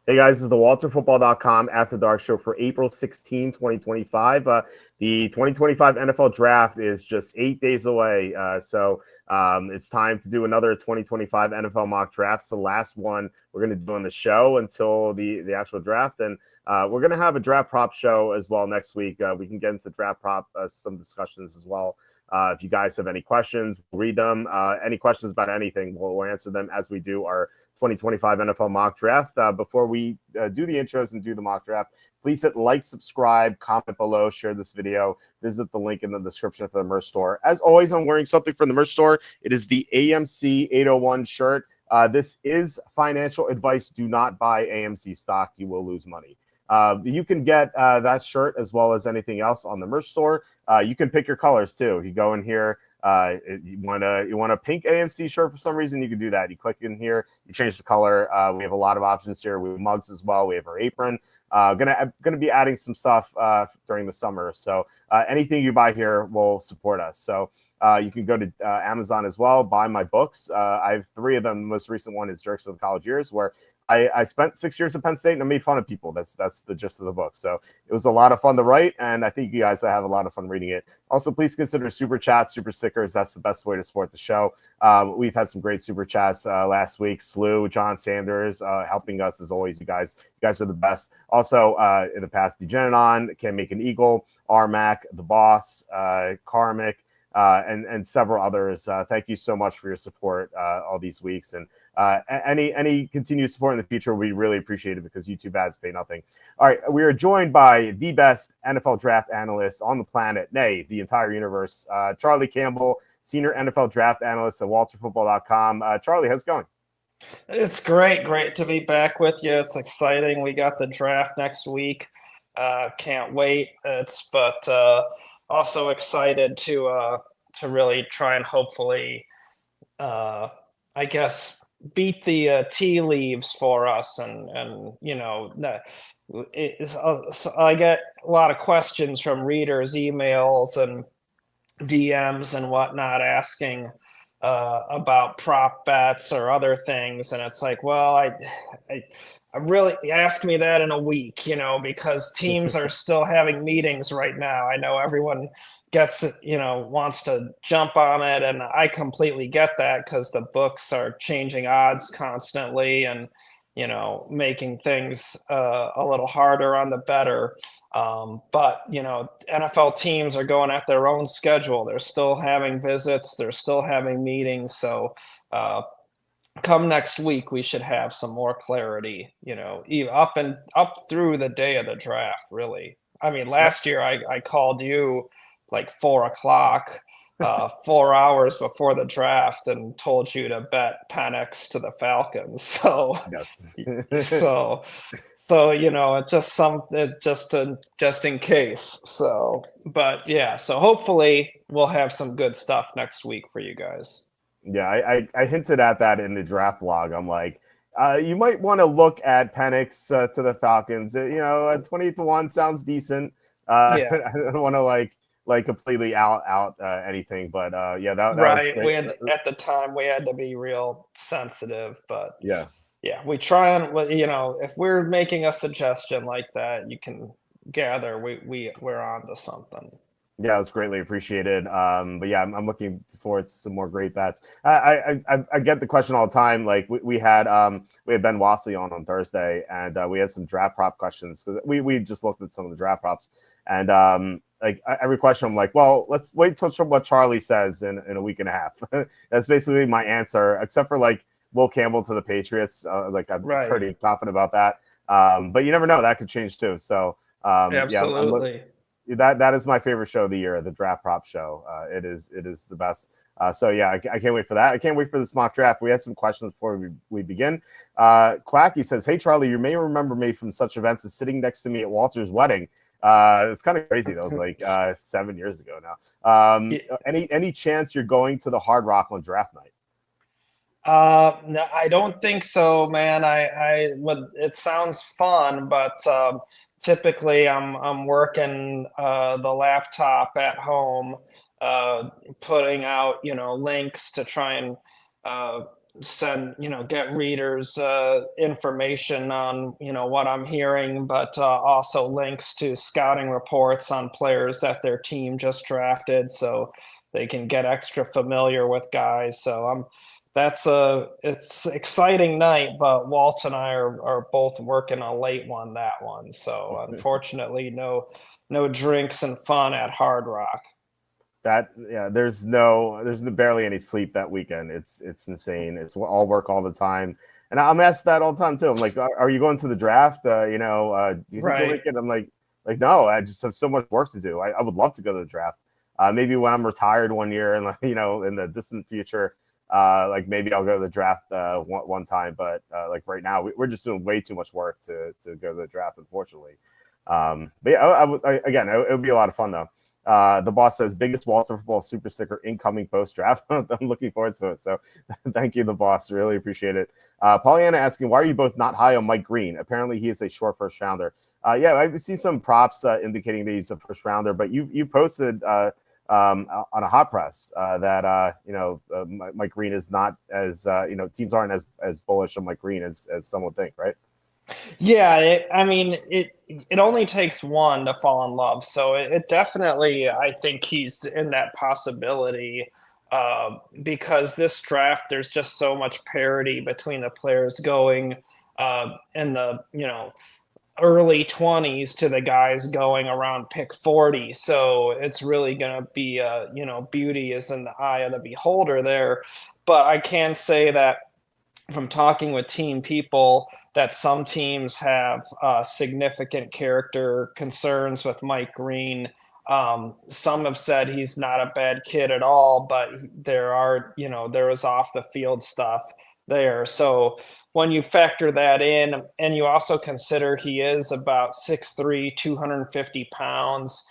Hey guys, this is the WalterFootball.com After Dark Show for April 16, 2025. The 2025 NFL Draft is just 8 days away. So it's time to do another 2025 NFL mock draft. It's the last one we're going to do on the show until the actual draft. And we're going to have a draft prop show as well next week. We can get into draft prop, some discussions as well. If you guys have any questions, we'll read them. Any questions about anything, we'll answer them as we do our 2025 NFL mock draft. Before we do the intros and do the mock draft, please hit like, subscribe, comment below, share this video, visit the link in the description for the merch store. As always, I'm wearing something from the merch store. It is the AMC 801 shirt. This is financial advice. Do not buy AMC stock. You will lose money. You can get that shirt as well as anything else on the merch store. You can pick your colors too. You go in here. You want a pink AMC shirt for some reason, you can do that. You click in here, you change the color. We have a lot of options here. We have mugs as well. We have our apron. Gonna be adding some stuff during the summer. So anything you buy here will support us. So you can go to Amazon as well, buy my books. I have 3 of them. The most recent one is Jerks of the College Years, where I spent 6 years at Penn State and I made fun of people. That's the gist of the book. So it was a lot of fun to write, and I think you guys will have a lot of fun reading it. Also, please consider super chats, super stickers. That's the best way to support the show. We've had some great super chats last week. Slew, John Sanders, helping us as always. You guys are the best. Also, in the past, Degeneron, Can Make an Eagle, RMAC, The Boss, Karmic, and several others. Thank you so much for your support all these weeks, and any continued support in the future, we really appreciate it because YouTube ads pay nothing. All right, we are joined by the best NFL draft analyst on the planet, nay, the entire universe, Charlie Campbell, senior NFL draft analyst at WalterFootball.com. Charlie, how's it going? It's great to be back with you. It's exciting. We got the draft next week. Can't wait. But also excited to really try and hopefully, I guess, beat the tea leaves for us, and so I get a lot of questions from readers, emails and DMs and whatnot asking about prop bets or other things, and it's like, well, I really ask me that in a week, because teams are still having meetings right now. I know everyone gets, wants to jump on it, and I completely get that because the books are changing odds constantly and, making things a little harder on the bettor. But NFL teams are going at their own schedule. They're still having visits. They're still having meetings. So, come next week, we should have some more clarity, up through the day of the draft, really. I mean, last year I called you like 4 o'clock, 4 hours before the draft, and told you to bet Penix to the Falcons. So, Yes. so, just in case. So, but yeah, so hopefully we'll have some good stuff next week for you guys. Yeah, I hinted at that in the draft blog. I'm like, you might want to look at Penix to the Falcons. 20-1 sounds decent. Yeah. I don't want to like completely out anything, but yeah, that was Right. great. At the time we had to be real sensitive, but Yeah. yeah, we try and, if we're making a suggestion like that, you can gather we're on to something. Yeah, it's greatly appreciated. But yeah, I'm looking forward to some more great bets. I get the question all the time. Like we had Ben Wassley on Thursday, and we had some draft prop questions because we just looked at some of the draft props, and like every question I'm like, well, let's wait till what Charlie says in a week and a half. That's basically my answer, except for like Will Campbell to the Patriots. Like I'm Right. pretty confident about that. But you never know, that could change too. So Absolutely. that is my favorite show of the year, the draft prop show. It is the best. So yeah, I can't wait for that. I can't wait for this mock draft. We had some questions before we begin. Quacky says, "Hey Charlie, you may remember me from such events as sitting next to me at Walter's wedding." It's kind of crazy. That was like 7 years ago now. Any chance you're going to the Hard Rock on draft night? No, I don't think so, man. I would. It sounds fun, but typically I'm working the laptop at home, putting out links to try and get readers information on what I'm hearing, but also links to scouting reports on players that their team just drafted, so they can get extra familiar with guys. So it's exciting night, but Walt and I are both working a late one, that one. So unfortunately, no drinks and fun at Hard Rock. There's barely any sleep that weekend. It's insane. It's all work all the time, and I'm asked that all the time too. I'm like, are you going to the draft? Do you think you'll make it? I'm like no, I just have so much work to do. I would love to go to the draft. Maybe when I'm retired one year, and in the distant future, like maybe I'll go to the draft one time. But like right now, we're just doing way too much work to go to the draft, unfortunately. But yeah, again, it would be a lot of fun though. The boss says biggest Walt Football super sticker incoming post draft. I'm looking forward to it. So thank you, the boss. Really appreciate it. Pollyanna asking, why are you both not high on Mike Green? Apparently he is a short first rounder. Yeah, I've seen some props indicating that he's a first rounder, but you posted on a hot press that Mike Green is not as teams aren't as bullish on Mike Green as some would think, right? Yeah, it only takes one to fall in love. So it definitely, I think he's in that possibility because this draft, there's just so much parity between the players going in the early 20s to the guys going around pick 40. So it's really going to be beauty is in the eye of the beholder there. But I can say that from talking with team people that some teams have significant character concerns with Mike Green. Some have said he's not a bad kid at all, but there is off the field stuff there. So when you factor that in, and you also consider he is about 6'3", 250 pounds,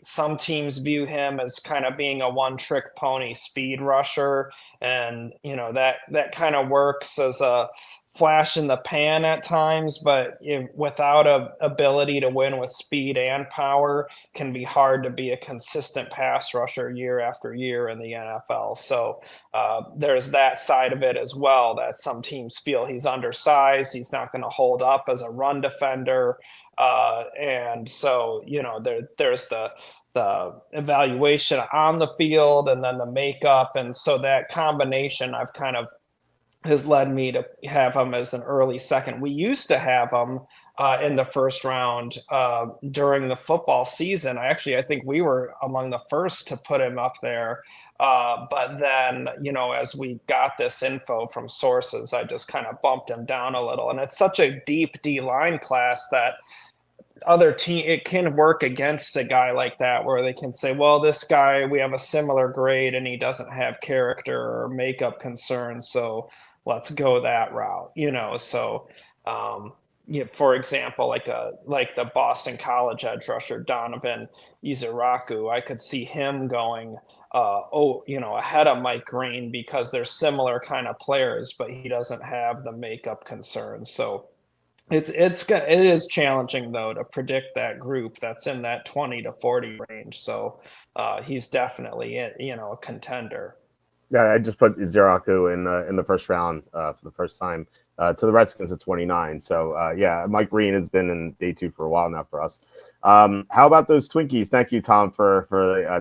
some teams view him as kind of being a one-trick pony speed rusher, and that kind of works as a flash in the pan at times, but without a ability to win with speed and power, can be hard to be a consistent pass rusher year after year in the NFL. So there's that side of it as well, that some teams feel he's undersized, he's not going to hold up as a run defender, and so there's the evaluation on the field and then the makeup, and so that combination I've kind of has led me to have him as an early second. We used to have him in the first round during the football season. I think we were among the first to put him up there. But then, as we got this info from sources, I just kind of bumped him down a little. And it's such a deep D-line class that it can work against a guy like that, where they can say, well, this guy, we have a similar grade and he doesn't have character or makeup concerns, so let's go that route. So for example, like the Boston College edge rusher Donovan Iziraku, I could see him going ahead of Mike Green because they're similar kind of players, but he doesn't have the makeup concerns. So it is challenging though to predict that group that's in that 20 to 40 range. So he's definitely a contender. Yeah, I just put Zeraku in the first round for the first time to the Redskins at 29. So yeah, Mike Green has been in day two for a while now for us. How about those Twinkies? Thank you, Tom, for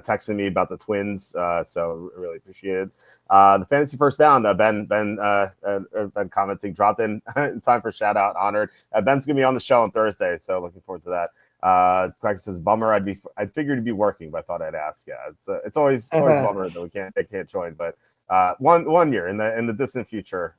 texting me about the Twins. So really appreciate it. The fantasy first down. Ben commenting, dropped in time for shout out. Honored. Ben's gonna be on the show on Thursday, so looking forward to that. Craig says, "Bummer. I'd figured to be working, but I thought I'd ask." Yeah, it's always a bummer that they can't join. But one year in the distant future,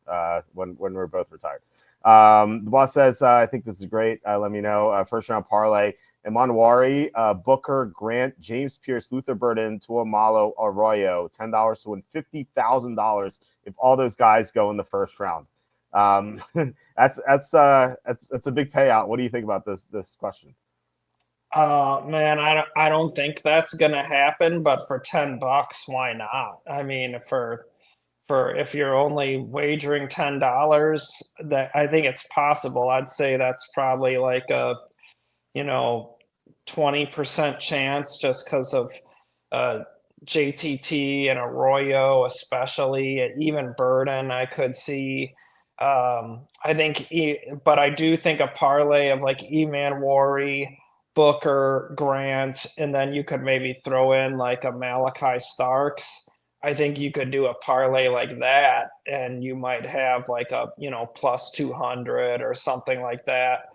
when we're both retired. The boss says, "I think this is great. Let me know. First round parlay: Emanwari, Booker, Grant, James Pierce, Luther Burden, Tuamalo, Arroyo. $10 to win $50,000 if all those guys go in the first round." That's a big payout. What do you think about this question? Man, I don't think that's gonna happen, but for $10, why not? I mean, for if you're only wagering $10, that I think it's possible. I'd say that's probably like a 20% chance, just because of JTT and Arroyo, especially, even Burden, I could see. I think, but I do think a parlay of like Eman Wari, Booker, Grant, and then you could maybe throw in like a Malachi Starks. I think you could do a parlay like that, and you might have like a, plus 200 or something like that.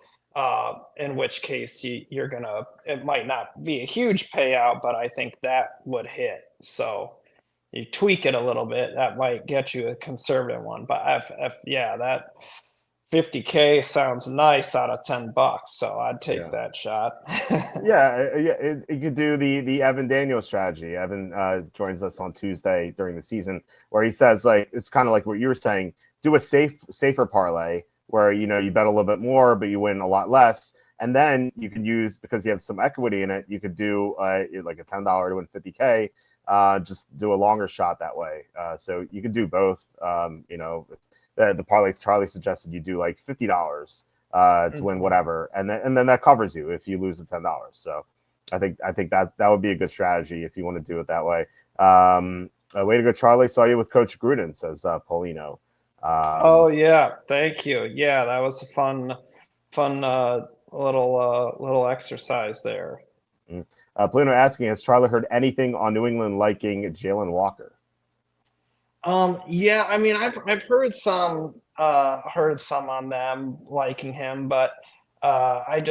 In which case you're gonna, it might not be a huge payout, but I think that would hit. So you tweak it a little bit, that might get you a conservative one. But yeah, that 50K sounds nice out of $10, so I'd take Yeah. that shot. Yeah, you could do the Evan Daniels strategy. Evan joins us on Tuesday during the season, where he says like it's kind of like what you were saying. Do a safer parlay where you bet a little bit more, but you win a lot less, and then you could use, because you have some equity in it, you could do like a $10 to win 50K. Just do a longer shot that way. So you could do both. The parlays Charlie suggested you do like $50 to win whatever, and then that covers you if you lose the $10. So I think that would be a good strategy if you want to do it that way. Way to go, Charlie. Saw you with Coach Gruden, says Paulino. Oh yeah, thank you. Yeah, that was a fun little exercise there. Paulino asking, has Charlie heard anything on New England liking Jalen Walker? Yeah, I mean, I've heard some on them liking him, but I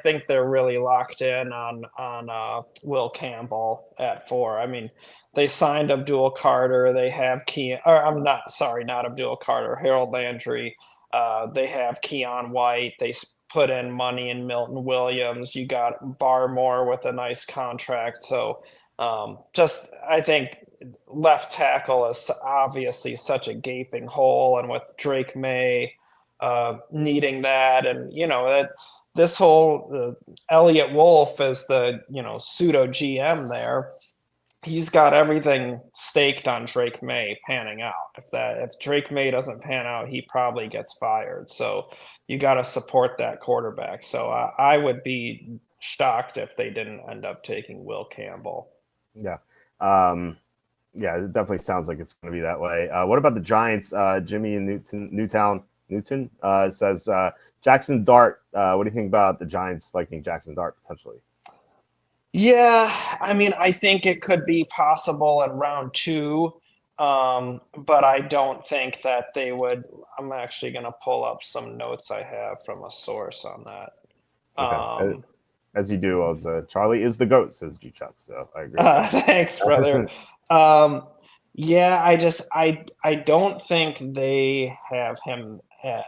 think they're really locked in on Will Campbell at 4. I mean, they signed Abdul Carter. They have or I'm not sorry, not Abdul Carter, Harold Landry. They have Keon White. They put in money in Milton Williams. You got Barmore with a nice contract. So just I think left tackle is obviously such a gaping hole, and with Drake May needing that, and that this whole Elliot Wolf is the pseudo GM there. He's got everything staked on Drake May panning out. If Drake May doesn't pan out, he probably gets fired. So you got to support that quarterback. So I would be shocked if they didn't end up taking Will Campbell. Yeah. Yeah, it definitely sounds like it's going to be that way. What about the Giants? Jimmy in Newton says Jackson Dart. What do you think about the Giants liking Jackson Dart potentially? Yeah, I mean, I think it could be possible in round 2, but I don't think that they would. I'm actually going to pull up some notes I have from a source on that. Okay. As you do, as Charlie is the GOAT, says G Chuck. So I agree. Thanks, brother. Yeah, I don't think they have him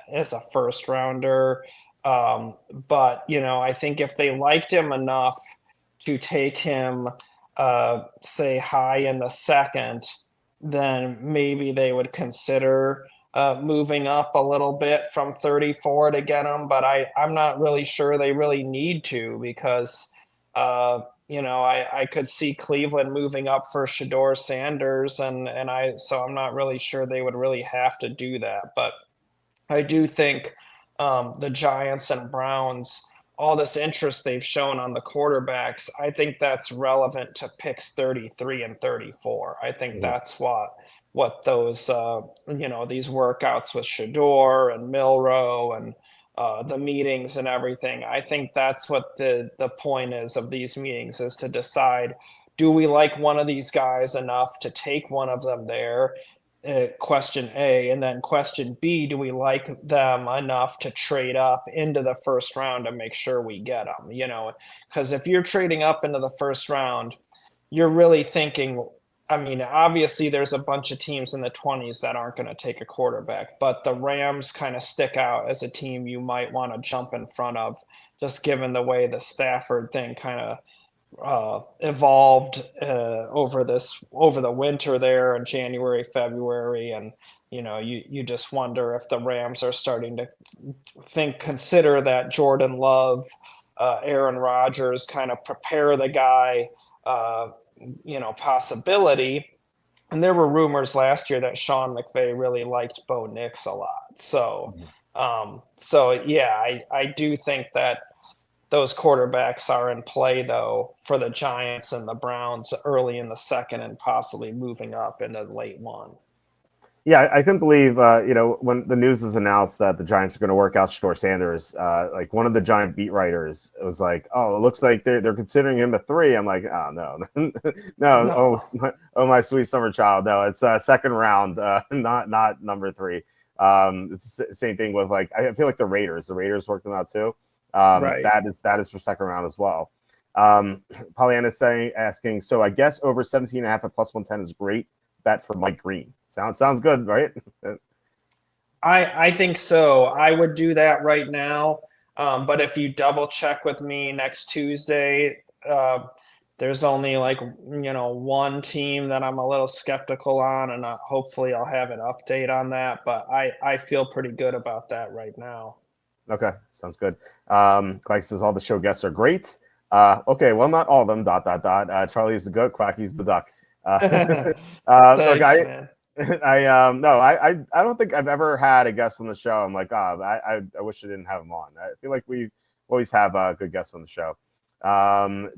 as a first rounder. But I think if they liked him enough to take him, say, high in the second, then maybe they would consider moving up a little bit from 34 to get him. But I'm not really sure they really need to, because I could see Cleveland moving up for Shedeur Sanders, so I'm not really sure they would really have to do that. But I do think the Giants and Browns, all this interest they've shown on the quarterbacks, I think that's relevant to picks 33 and 34. I think that's what those these workouts with Shedeur and Milrow and the meetings and everything. I think that's what the point is of these meetings, is to decide, do we like one of these guys enough to take one of them there? Question A, and then question B, do we like them enough to trade up into the first round to make sure we get them? Because if you're trading up into the first round, you're really thinking, I mean, obviously there's a bunch of teams in the 20s that aren't going to take a quarterback, but the Rams kind of stick out as a team you might want to jump in front of, just given the way the Stafford thing kind of evolved over the winter there in January, February, and you just wonder if the Rams are starting to consider that Jordan Love, Aaron Rodgers kind of prepare the guy, possibility. And there were rumors last year that Sean McVay really liked Bo Nix a lot. So yeah, I do think that those quarterbacks are in play, though, for the Giants and the Browns early in the second and possibly moving up into the late one. Yeah, I couldn't believe, when the news was announced that the Giants are going to work out Shador Sanders. Like one of the Giant beat writers, it was like, "Oh, it looks like they're considering him a 3." I'm like, "Oh no, no, No. my sweet summer child, no, it's second round, not number 3." It's the same thing with like I feel like the Raiders worked them out too. Right. That is for second round as well. Pollyanna asking, so I guess over 17.5 at plus 110 is great bet for Mike Green. Sounds good, right? I think so. I would do that right now. But if you double check with me next Tuesday, there's only like, one team that I'm a little skeptical on, and hopefully I'll have an update on that. But I feel pretty good about that right now. Okay, sounds good. Quack says all the show guests are great. Okay, well, not all of them. Dot dot dot. Charlie is the goat. Quacky's the duck. Look, Thanks, man. I don't think I've ever had a guest on the show. I'm like, I wish I didn't have him on. I feel like we always have good guests on the show.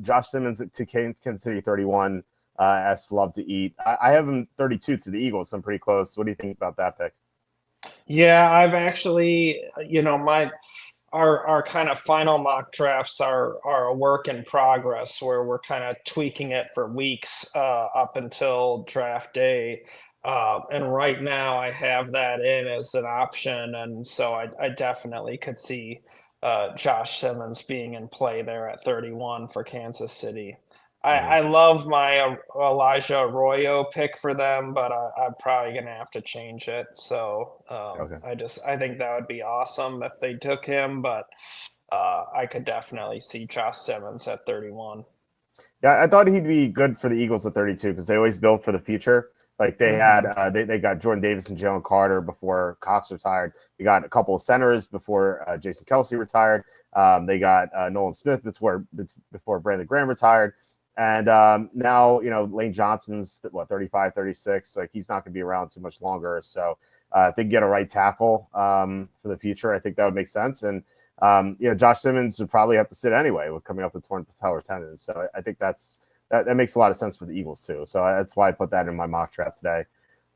Josh Simmons to Kansas City 31. Asks love to eat. I have him 32 to the Eagles. So I'm pretty close. What do you think about that pick? Yeah, I've actually, our kind of final mock drafts are a work in progress where we're kind of tweaking it for weeks up until draft day. And right now I have that in as an option. And so I definitely could see Josh Simmons being in play there at 31 for Kansas City. I love my Elijah Arroyo pick for them, but I'm probably going to have to change it. So Okay. I think that would be awesome if they took him, but I could definitely see Josh Simmons at 31. Yeah, I thought he'd be good for the Eagles at 32 because they always build for the future. Like they had, they got Jordan Davis and Jalen Carter before Cox retired. They got a couple of centers before Jason Kelsey retired. They got Nolan Smith before Brandon Graham retired. And now, Lane Johnson's, 35, 36. Like he's not going to be around too much longer. So if they can get a right tackle for the future, I think that would make sense. And Josh Simmons would probably have to sit anyway with coming off the torn patellar tendon. So I think that makes a lot of sense for the Eagles too. So that's why I put that in my mock draft today.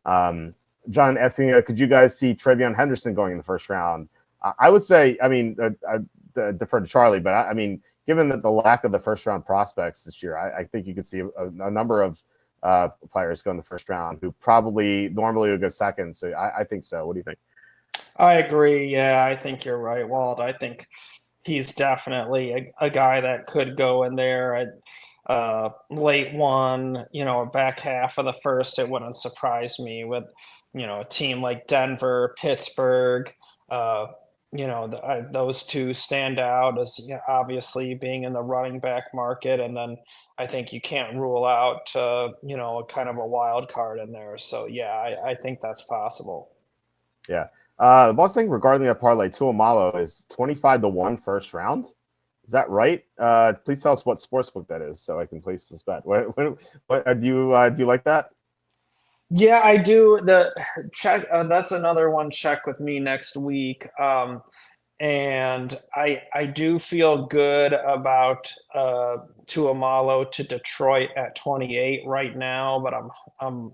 John asking, could you guys see Trevion Henderson going in the first round? I would say, I defer to Charlie, but I mean, given that the lack of the first round prospects this year, I think you could see a number of players go in the first round who probably normally would go second. So I think so. What do you think? I agree. Yeah, I think you're right, Walt. I think he's definitely a guy that could go in there at late one, back half of the first. It wouldn't surprise me with, a team like Denver, Pittsburgh, those two stand out as obviously being in the running back market. And then I think you can't rule out, kind of a wild card in there. So, yeah, I think that's possible. Yeah. The boss thing regarding that parlay, Tuamalo is 25-1 first round. Is that right? Please tell us what sportsbook that is so I can place this bet. What do you like that? Yeah, I do. The check that's another one. Check with me next week. And I do feel good about Tuamalo to Detroit at 28 right now, but I'm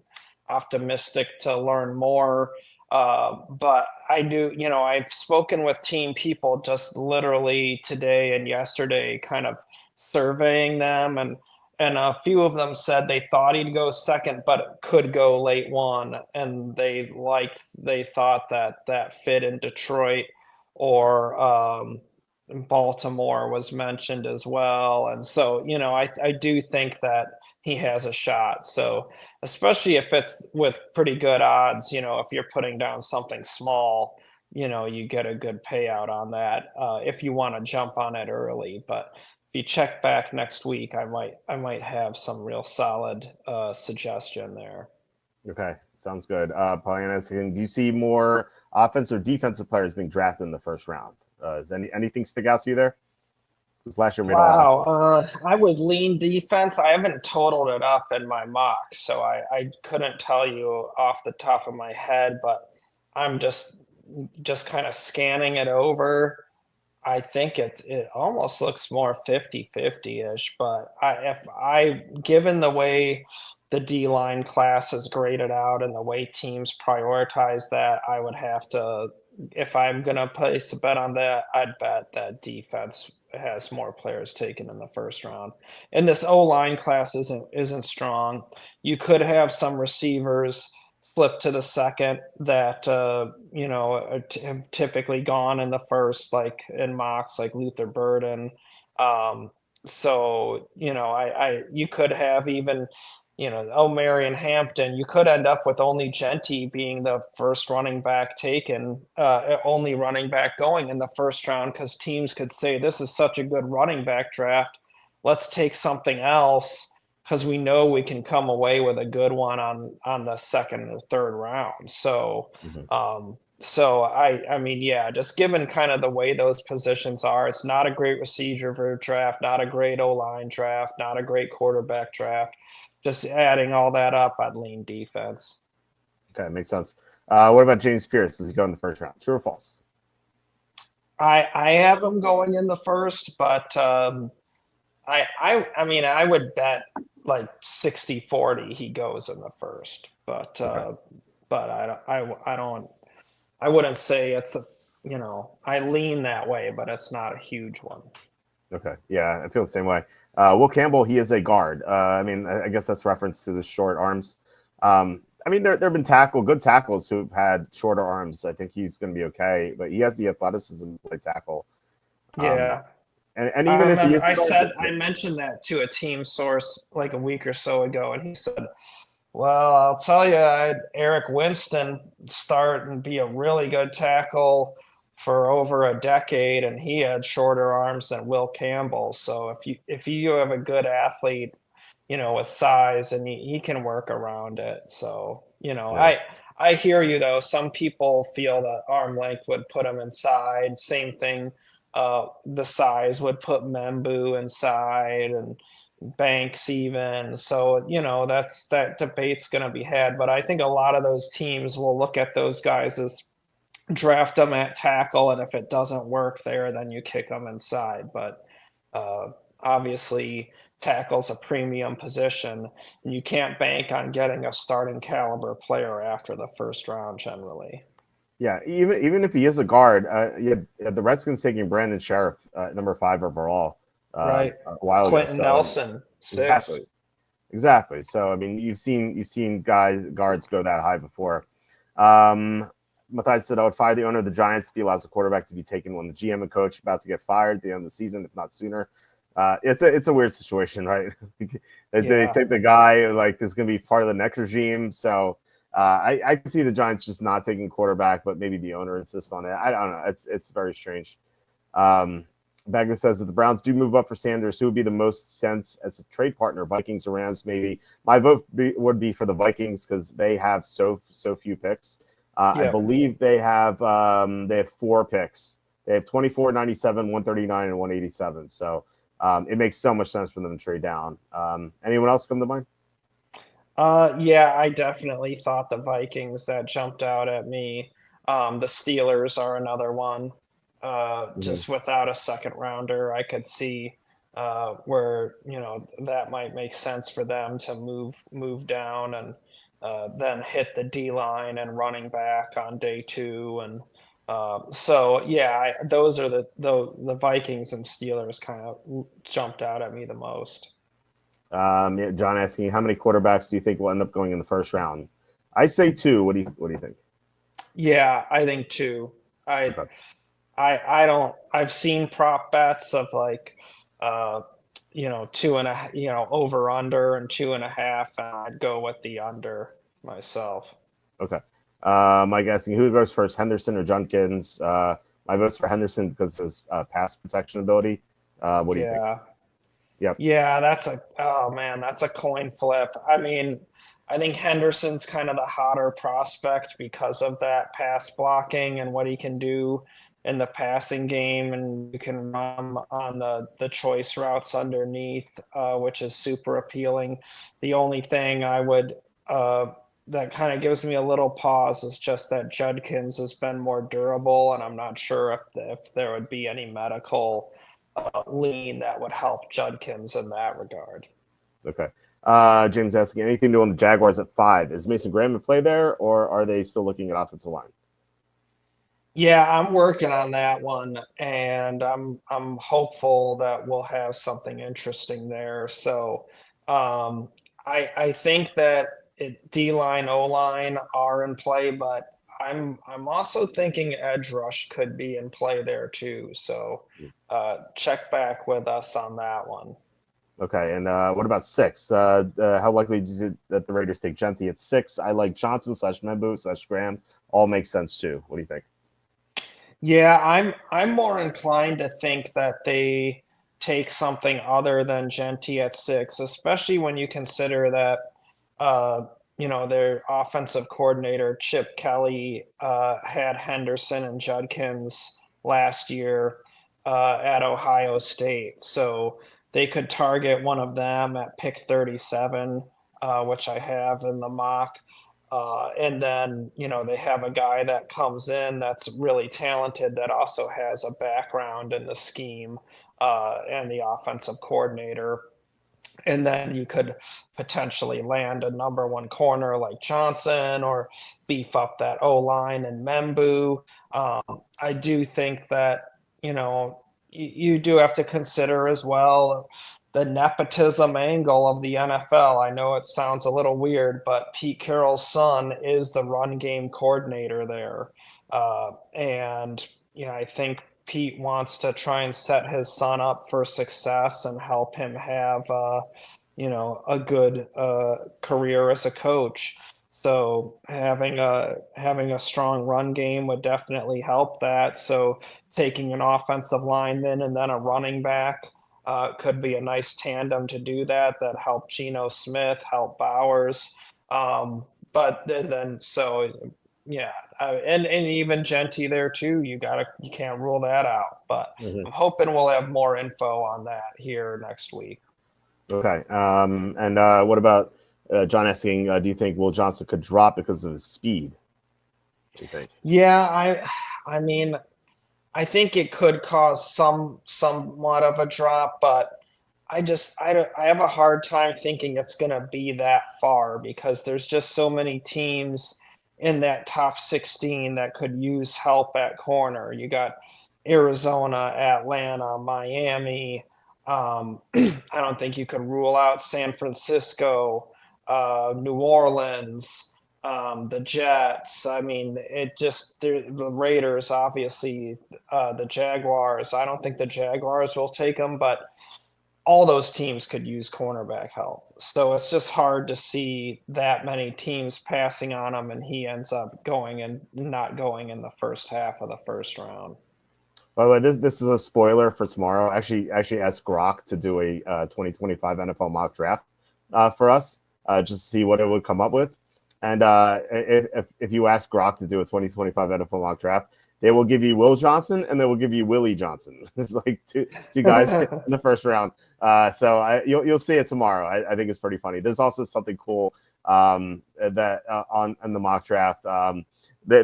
optimistic to learn more. But I do, I've spoken with team people just literally today and yesterday, kind of surveying them, and a few of them said they thought he'd go second, but could go late one, and they thought that fit in Detroit or Baltimore was mentioned as well, and so I do think that he has a shot. So especially if it's with pretty good odds, if you're putting down something small, you get a good payout on that if you want to jump on it early. But if you check back next week, I might have some real solid suggestion there. Okay, sounds good. Pollyanna, do you see more offensive or defensive players being drafted in the first round? Is anything stick out to you there? Because last year made a lot. Wow, I would lean defense. I haven't totaled it up in my mock, so I couldn't tell you off the top of my head, but I'm just kind of scanning it over. I think it almost looks more 50-50-ish, but given the way the D-line class is graded out and the way teams prioritize that, I would have to, if I'm gonna place a bet on that, I'd bet that defense has more players taken in the first round. And this O-line class isn't strong. You could have some receivers slip to the second that have typically gone in the first, like in mocks, like Luther Burden. Um, so I you could have even Marion Hampton. You could end up with only Genty being the first running back taken, only running back going in the first round because teams could say this is such a good running back draft. Let's take something else because we know we can come away with a good one on the second and third round. So, Mhm. I mean, yeah, just given kind of the way those positions are, it's not a great receiver draft, not a great O-line draft, not a great quarterback draft. Just adding all that up, I'd lean defense. Okay, makes sense. What about James Pierce? Does he go in the first round? True or false? I have him going in the first, but I mean, I would bet like 60-40 he goes in the first, but Okay. I wouldn't say it's I lean that way, but it's not a huge one. Okay. Yeah, I feel the same way. Will Campbell, he is a guard. I mean, I guess that's reference to the short arms. I mean, there have been good tackles who've had shorter arms. I think he's going to be okay, but he has the athleticism to play tackle. Um, Yeah. and I even if he remember is a guard, I mentioned that to a team source like a week or so ago, and he said, well, I'll tell you, I had Eric Winston start and be a really good tackle for over a decade, and he had shorter arms than Will Campbell. So if you have a good athlete, with size, and he can work around it. So yeah, I hear you though. Some people feel that arm length would put him inside. Same thing. The size would put Membu inside, and Banks even. So, that debate's going to be had. But I think a lot of those teams will look at those guys as draft them at tackle, and if it doesn't work there, then you kick them inside. But uh, obviously, tackle's a premium position, and you can't bank on getting a starting caliber player after the first round generally. yeah. Even if he is a guard, the Redskins taking Brandon Sheriff, number 5 overall, Right. a while ago. Quentin So Nelson, exactly, 6. exactly. So I mean, you've seen guards go that high before. Matthias said, I would fire the owner of the Giants if he allows a quarterback to be taken when the GM and coach about to get fired at the end of the season, if not sooner. It's a weird situation, right? They Yeah. take the guy like this is going to be part of the next regime. So I can see the Giants just not taking quarterback, but maybe the owner insists on it. I don't know. It's very strange. Um, Bagner says that the Browns do move up for Sanders. Who would be the most sense as a trade partner? Vikings or Rams? Maybe my vote would be for the Vikings because they have so few picks. I Yep. believe they have 4 picks. They have 24, 97, 139, and 187. So it makes so much sense for them to trade down. Anyone else come to mind? Yeah, I definitely thought the Vikings that jumped out at me. The Steelers are another one. Mm-hmm. Just without a second rounder, I could see where that might make sense for them to move down and then hit the D line and running back on day 2, and so yeah, those are the Vikings and Steelers kind of jumped out at me the most. Yeah, John asking how many quarterbacks do you think will end up going in the first round? I say 2. What do you think? Yeah, I think too. I Okay. I don't. I've seen prop bets of like, uh, two and a, over under and 2.5, and I'd go with the under myself. Okay. Mike asking who goes first, Henderson or Junkins? My vote's for Henderson because of his pass protection ability. What do you think? Yeah, Yep. yeah. Oh man, that's a coin flip. I mean, I think Henderson's kind of the hotter prospect because of that pass blocking and what he can do in the passing game, and you can run on the choice routes underneath, which is super appealing. The only thing I would that kind of gives me a little pause is just that Judkins has been more durable, and I'm not sure if there would be any medical lean that would help Judkins in that regard. Okay. James asking anything new on the Jaguars at 5. Is Mason Graham in play there, or are they still looking at offensive line? Yeah, I'm working on that one, and I'm hopeful that we'll have something interesting there. So, um, I think that D line, O line are in play, but I'm also thinking edge rush could be in play there too. So, check back with us on that one. Okay, and what about 6? How likely is it that the Raiders take Gentry at 6? I like Johnson / Membu / Graham. All makes sense too. What do you think? Yeah, I'm more inclined to think that they take something other than Genti at 6, especially when you consider that uh, their offensive coordinator Chip Kelly had Henderson and Judkins last year at Ohio State, so they could target one of them at pick 37, which I have in the mock. And then, they have a guy that comes in that's really talented that also has a background in the scheme and the offensive coordinator. And then you could potentially land a number one corner like Johnson or beef up that O line and Membu. I do think that, you do have to consider as well the nepotism angle of the NFL. I know it sounds a little weird, but Pete Carroll's son is the run game coordinator there. And, I think Pete wants to try and set his son up for success and help him have, a good career as a coach. So having a strong run game would definitely help that. So taking an offensive lineman and then a running back could be a nice tandem to do that. That help Geno Smith, help Bowers. But then so yeah, and even Genty there too. You can't rule that out. But Mhm. I'm hoping we'll have more info on that here next week. Okay. And what about John asking, do you think Will Johnson could drop because of his speed? What do you think? Yeah, I mean, I think it could cause somewhat of a drop, but I have a hard time thinking it's going to be that far because there's just so many teams in that top 16 that could use help at corner. You got Arizona, Atlanta, Miami. I don't think you could rule out San Francisco, New Orleans, the Jets. I mean, the Raiders, obviously, the Jaguars. I don't think the Jaguars will take them, but all those teams could use cornerback help. So it's just hard to see that many teams passing on him, and he ends up going and not going in the first half of the first round. By the way, this is a spoiler for tomorrow. Actually asked Grok to do a 2025 NFL mock draft for us, just to see what it would come up with. And if you ask Grok to do a 2025 NFL mock draft, they will give you Will Johnson and they will give you Willie Johnson. It's like two guys in the first round. So you'll see it tomorrow. I think it's pretty funny. There's also something cool that on the mock draft. They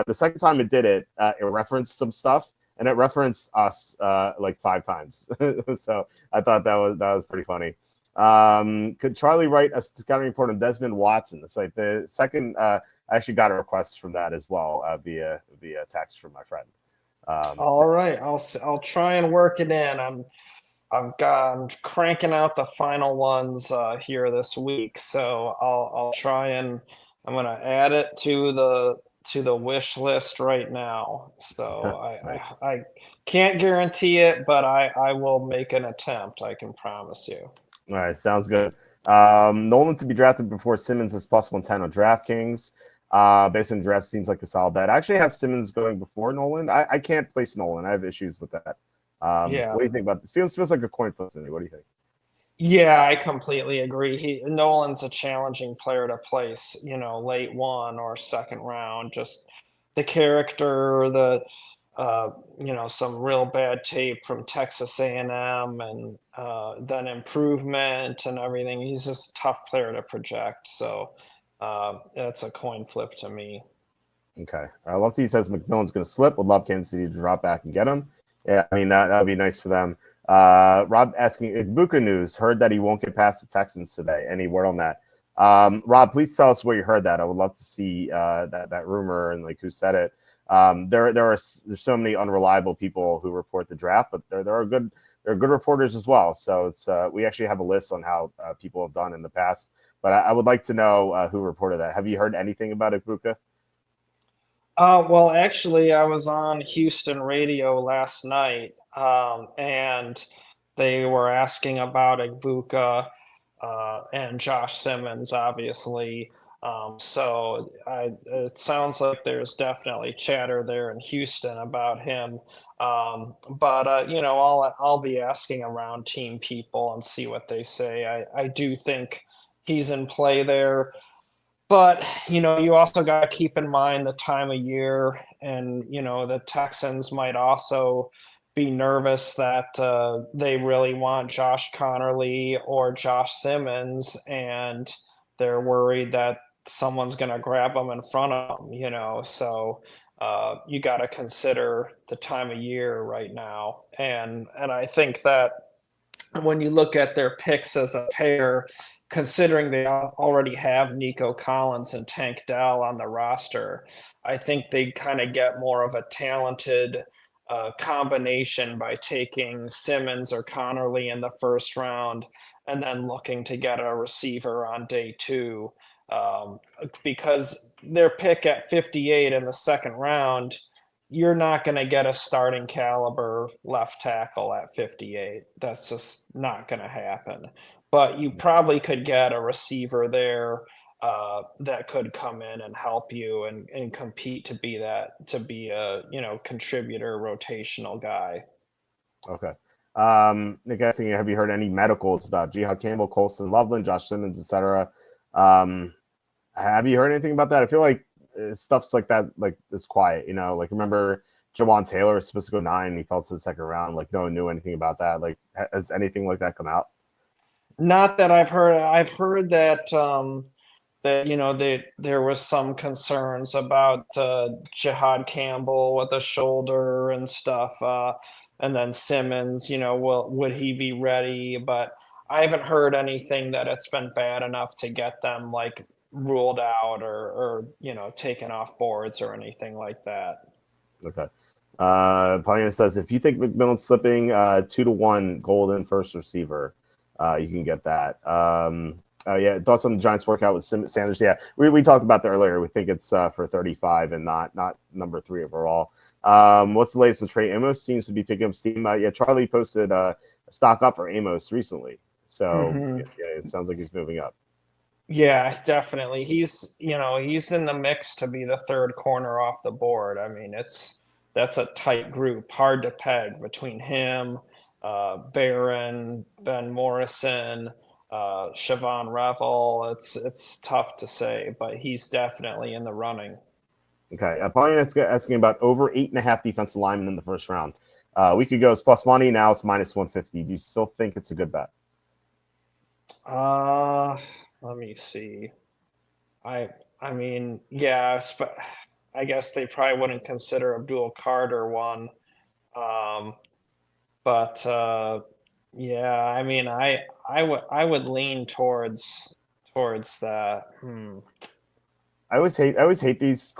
the second time it did it, it referenced some stuff and it referenced us like 5 times. So I thought that was pretty funny. Could Charlie write a scouting report on Desmond Watson? It's like the second. I actually got a request from that as well via text from my friend. All right, I'll try and work it in. I'm cranking out the final ones here this week, so I'll try and I'm gonna add it to the wish list right now. So Nice. I can't guarantee it, but I will make an attempt. I can promise you. All right, sounds good. Nolan to be drafted before Simmons is +110 on DraftKings. Based on draft, seems like a solid bet. I actually have Simmons going before Nolan. I can't place Nolan. I have issues with that. Yeah. What do you think about this? Feels like a coin flip to me. What do you think? Yeah, I completely agree. Nolan's a challenging player to place, late one or second round. Just the character, some real bad tape from Texas A&M, and then improvement and everything. He's just a tough player to project. So It's a coin flip to me. Okay. Lofty says McMillan's going to slip. Would love Kansas City to drop back and get him. Yeah, I mean, that would be nice for them. Rob asking, Ibuka news, heard that he won't get past the Texans today. Any word on that? Rob, please tell us where you heard that. I would love to see that rumor and like who said it. There's so many unreliable people who report the draft, but there are good reporters as well. So it's we actually have a list on how people have done in the past. But I would like to know who reported that. Have you heard anything about Ibuka? Well, actually, I was on Houston radio last night, and they were asking about Ibuka and Josh Simmons, obviously. It sounds like there's definitely chatter there in Houston about him. I'll be asking around team people and see what they say. I do think he's in play there. But, you also got to keep in mind the time of year, and, the Texans might also be nervous that they really want Josh Connerly or Josh Simmons, and they're worried that someone's going to grab them in front of them. So you got to consider the time of year right now. And I think that when you look at their picks as a pair, considering they already have Nico Collins and Tank Dell on the roster, I think they kind of get more of a talented combination by taking Simmons or Connerly in the first round and then looking to get a receiver on day two. Because their pick at 58 in the second round, you're not going to get a starting caliber left tackle at 58. That's just not going to happen. But you probably could get a receiver there that could come in and help you and compete to be a contributor rotational guy. Okay. Nick asking, have you heard any medicals about Jihad Campbell, Colston Loveland, Josh Simmons, etc.? Have you heard anything about that? I feel like stuff's like that, like it's quiet, like remember Jawan Taylor was supposed to go 9 and he fell to the second round. Like no one knew anything about that. Like has anything like that come out? Not that I've heard. I've heard that there was some concerns about Jihad Campbell with the shoulder and stuff, and then Simmons. Would he be ready? But I haven't heard anything that it's been bad enough to get them like ruled out or taken off boards or anything like that. Okay. Paulina says, if you think McMillan's slipping 2-1 golden first receiver, you can get that. Yeah, thoughts on the Giants workout with Sanders. Yeah, we talked about that earlier. We think it's for 35 and not number 3 overall. What's the latest with Trey Amos? Seems to be picking up steam. Yeah, Charlie posted a stock up for Amos recently. So yeah, it sounds like he's moving up. Yeah, definitely. He's in the mix to be the third corner off the board. I mean, that's a tight group, hard to peg between him, Barron, Ben Morrison, Siobhan Revel. It's tough to say, but he's definitely in the running. Okay. Paulina asking about over 8.5 defensive linemen in the first round. A week ago, it's plus money. Now it's minus 150. Do you still think it's a good bet? Let me see. I mean, yeah, I guess they probably wouldn't consider Abdul Carter one. Um, but yeah, I mean, I would lean towards that. I always hate these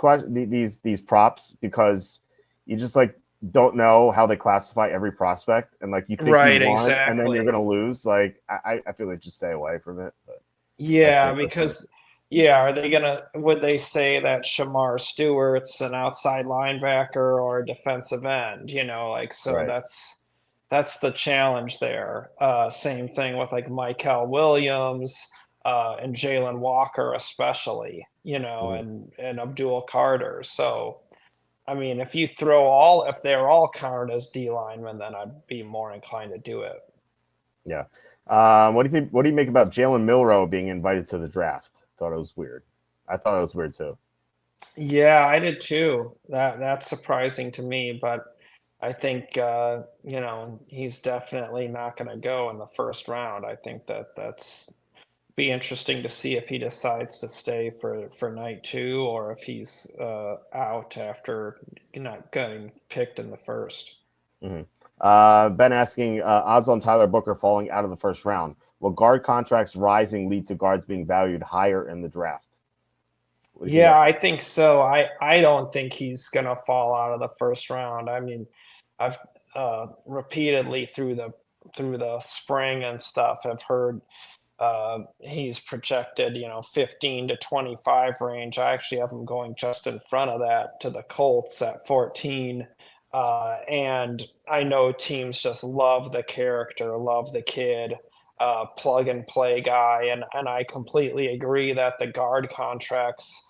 props because you just like don't know how they classify every prospect, and like you think Right, you won and then you're exactly. gonna lose. Like I feel like just stay away from it. But that's me Yeah, personally. because would they say that Shamar Stewart's an outside linebacker or a defensive end? Like so Right. that's the challenge there. Same thing with like Michael Williams and Jalen Walker especially, Mhm. and Abdul Carter. So I mean, if they're all counted as D linemen, then I'd be more inclined to do it. Yeah. What do you think? What do you make about Jalen Milrow being invited to the draft? Thought it was weird. I thought it was weird too. Yeah, I did too. That's surprising to me, but I think he's definitely not going to go in the first round. I think that's be interesting to see if he decides to stay for night 2 or if he's out after not getting picked in the first. Mhm. Ben asking, odds on Tyler Booker falling out of the first round. Will guard contracts rising lead to guards being valued higher in the draft? What do you think Yeah, about I think so. I don't think he's gonna fall out of the first round. I mean, I've repeatedly through the spring and stuff have heard he's projected, 15 to 25 range. I actually have him going just in front of that to the Colts at 14. And I know teams just love the character, love the kid, plug and play guy. And I completely agree that the guard contracts,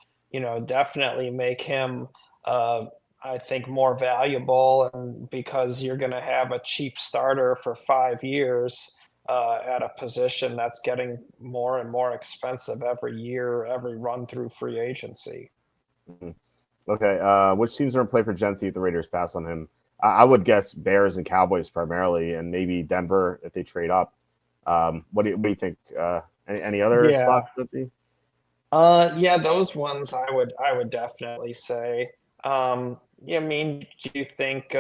definitely make him, I think, more valuable. And because you're going to have a cheap starter for 5 years at a position that's getting more and more expensive every year, every run through free agency. it? Okay. Which teams are in play for Gentry if the Raiders pass on him? I would guess Bears and Cowboys primarily, and maybe Denver if they trade up. What do you think? Any other Yeah. spots for Gentry? Yeah, those ones I would definitely say. Yeah, I mean, do you think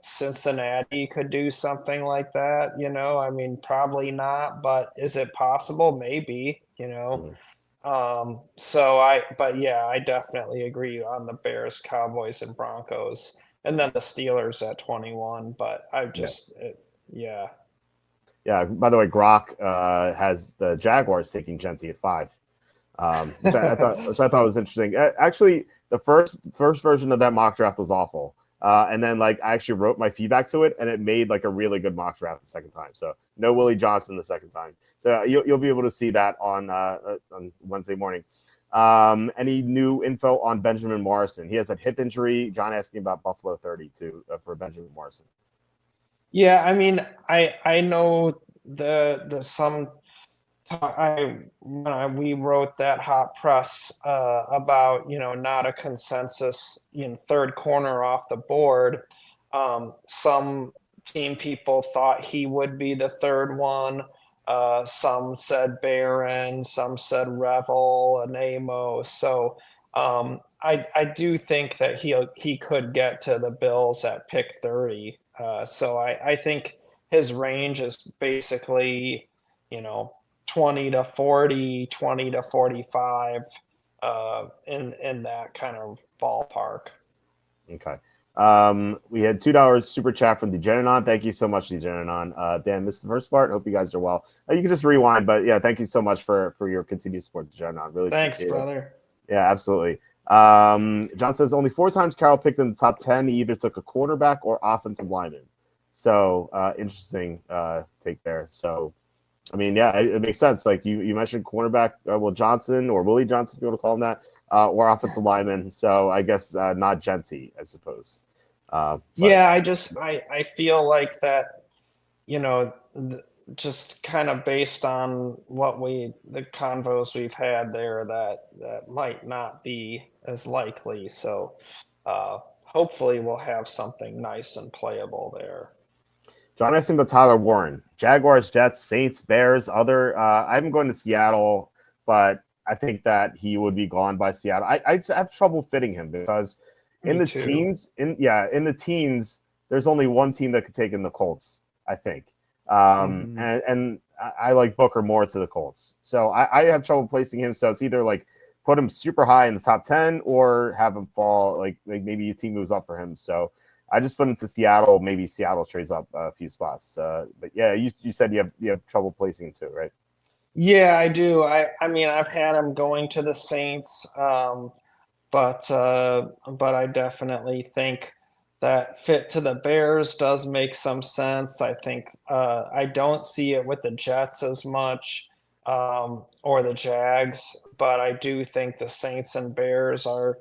Cincinnati could do something like that? I mean, probably not, but is it possible? Maybe. Mhm. But yeah, I definitely agree on the Bears, Cowboys, and Broncos, and then the Steelers at 21. But Yeah. yeah, Yeah. By the way, Grok has the Jaguars taking Gentry at 5. Which I thought was interesting. Actually, the first version of that mock draft was awful, and then like I actually wrote my feedback to it, and it made like a really good mock draft the second time. So no Willie Johnson the second time. So you'll be able to see that on Wednesday morning. Any new info on Benjamin Morrison? He has that hip injury. John asking about Buffalo 32 for Benjamin Morrison. yeah. I mean, I know the some we wrote that hot press about not a consensus third corner off the board. Some team people thought he would be the third one. Some said Barron, some said Revel and Amos. So I do think that he could get to the Bills at pick 30. So I think his range is basically, you know, 20 to 40, 20 to 45, in that kind of ballpark. Okay. We had $2 super chat from Degeneron. Thank you so much, Degeneron. Dan missed the first part. Hope you guys are well. You can just rewind, but yeah, thank you so much for your continued support, Degeneron. Really Thanks, appreciate it. brother. Yeah, absolutely. John says only 4 times Carroll picked in the top 10. He either took a quarterback or offensive lineman. So interesting take there. So I mean, yeah, it makes sense. Like you mentioned cornerback, Johnson or Willie Johnson, if you want to call him that, or offensive lineman. So I guess not Genty, I suppose. Yeah, I feel like that, just kind of based on the convos we've had there, that might not be as likely. So hopefully we'll have something nice and playable there. John asking about Tyler Warren, Jaguars, Jets, Saints, Bears, other. I'm going to Seattle, but I think that he would be gone by Seattle. I have trouble fitting him because in Me the too. teens, there's only one team that could take in the Colts, I think. Mhm. And I like Booker more to the Colts. So I have trouble placing him. So it's either like put him super high in the top 10 or have him fall like maybe a team moves up for him. So I just put him to Seattle. Maybe Seattle trades up a few spots. But yeah, you said you have trouble placing him too, right? Yeah, I do. I mean, I've had him going to the Saints, but I definitely think that fit to the Bears does make some sense. I think I don't see it with the Jets as much, or the Jags, but I do think the Saints and Bears are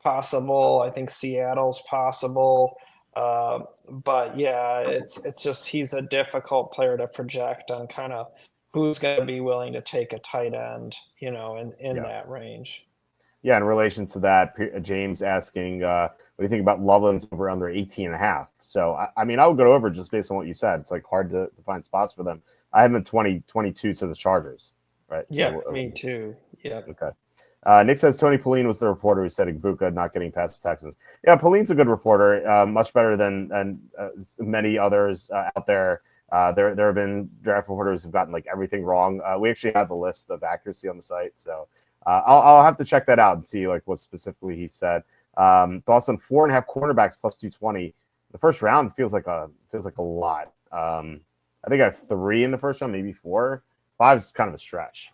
possible. I think Seattle's possible. But yeah, it's just he's a difficult player to project on kind of who's going to be willing to take a tight end, in Yeah. that range. Yeah, in relation to that, James asking, what do you think about Loveland's over under 18 and a half? So, I mean, I would go over just based on what you said. It's like hard to find spots for them. I have him at 20, 22 to the Chargers. right? Yeah, So me too. Yep. okay. Nick says Tony Pauline was the reporter who said Ibuka not getting past the Texans. Yeah, Pauline's a good reporter, much better than many others out there. There have been draft reporters who've gotten like everything wrong. We actually have a list of accuracy on the site, so I'll have to check that out and see like what specifically he said. Thoughts on 4.5 cornerbacks plus 220. The first round feels like a lot. I think I have 3 in the first round, maybe 4. 5 is kind of a stretch,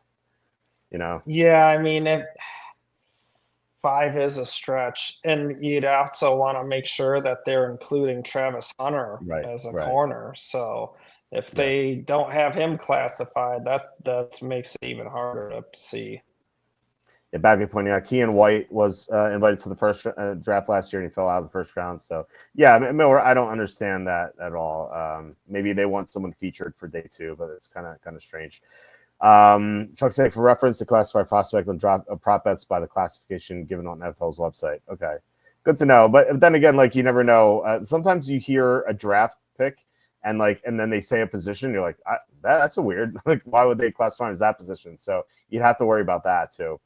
you know. Yeah, I mean, if 5 is a stretch, and you'd also want to make sure that they're including Travis Hunter Right, as a right. corner. So if Yeah. they don't have him classified, that makes it even harder to see. Yeah, Bagley pointing out Kean White was invited to the first draft last year and he fell out of the first round. So yeah, Miller, I don't understand that at all. Maybe they want someone featured for day 2, but it's kind of strange. Chuck saying for reference, the classified prospect will drop prop bets by the classification given on NFL's website. Okay, good to know. But then again, like you never know. Sometimes you hear a draft pick and then they say a position. You're like, that's a weird. Like, why would they classify him as that position? So you'd have to worry about that too.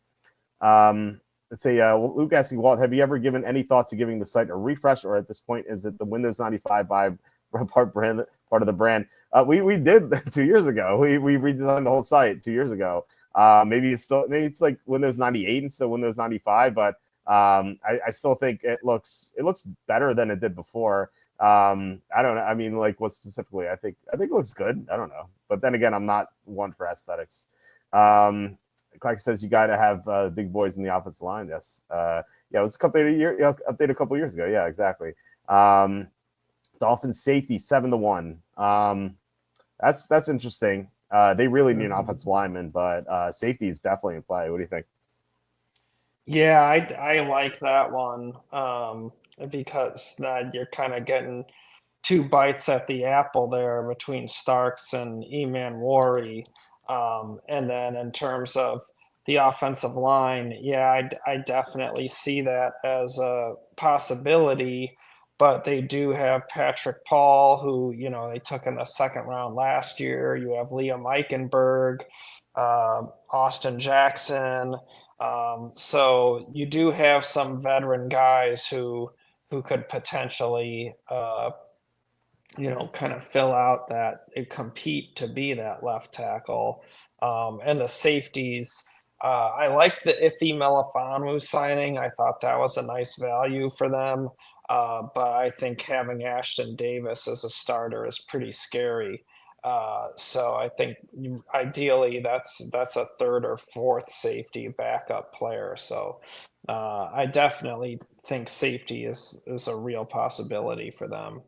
Let's say Luke asking Walt, have you ever given any thought to giving the site a refresh, or at this point is it the Windows 95 vibe part of the brand? We did 2 years ago. We redesigned the whole site 2 years ago. Maybe it's like Windows 98 instead of Windows 95, but I still think it looks better than it did before. I don't know. I mean, like what specifically? I think it looks good. I don't know, but then again, I'm not one for aesthetics. Clark says you got to have big boys in the offensive line. Yes. Yeah, it was updated a couple years ago. Yeah, exactly. Dolphins safety 7-1. That's interesting. They really need an offensive lineman, but safety is definitely in play. What do you think? Yeah, I like that one because you're kind of getting 2 bites at the apple there between Starks and Eman Wari. And then in terms of the offensive line, yeah, I definitely see that as a possibility. But they do have Patrick Paul, who they took in the 2nd round last year. You have Liam Eichenberg, Austin Jackson. So you do have some veteran guys who could potentially kind of fill out that compete to be that left tackle. And the safeties, I like the Ife Melifanu signing. I thought that was a nice value for them. But I think having Ashton Davis as a starter is pretty scary. So I think ideally that's a 3rd or 4th safety backup player. So I definitely think safety is a real possibility for them.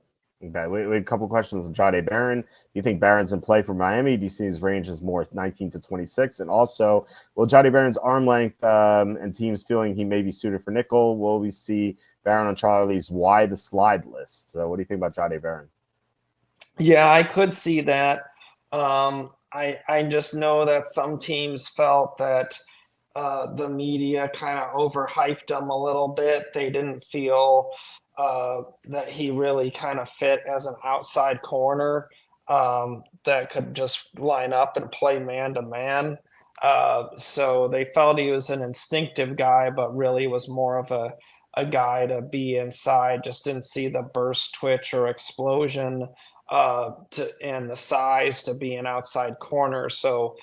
Okay, we had a couple questions on Jade Barron. Do you think Barron's in play for Miami? Do you see his range as more 19 to 26? And also, will Jade Barron's arm length and teams feeling he may be suited for nickel? Will we see Barron on Charlie's why the slide list? So what do you think about Jade Barron? Yeah, I could see that. I just know that some teams felt that the media kind of overhyped him a little bit. They didn't feel that he really kind of fit as an outside corner that could just line up and play man to man. So they felt he was an instinctive guy, but really was more of a guy to be inside. Just didn't see the burst, twitch, or explosion and the size to be an outside corner. So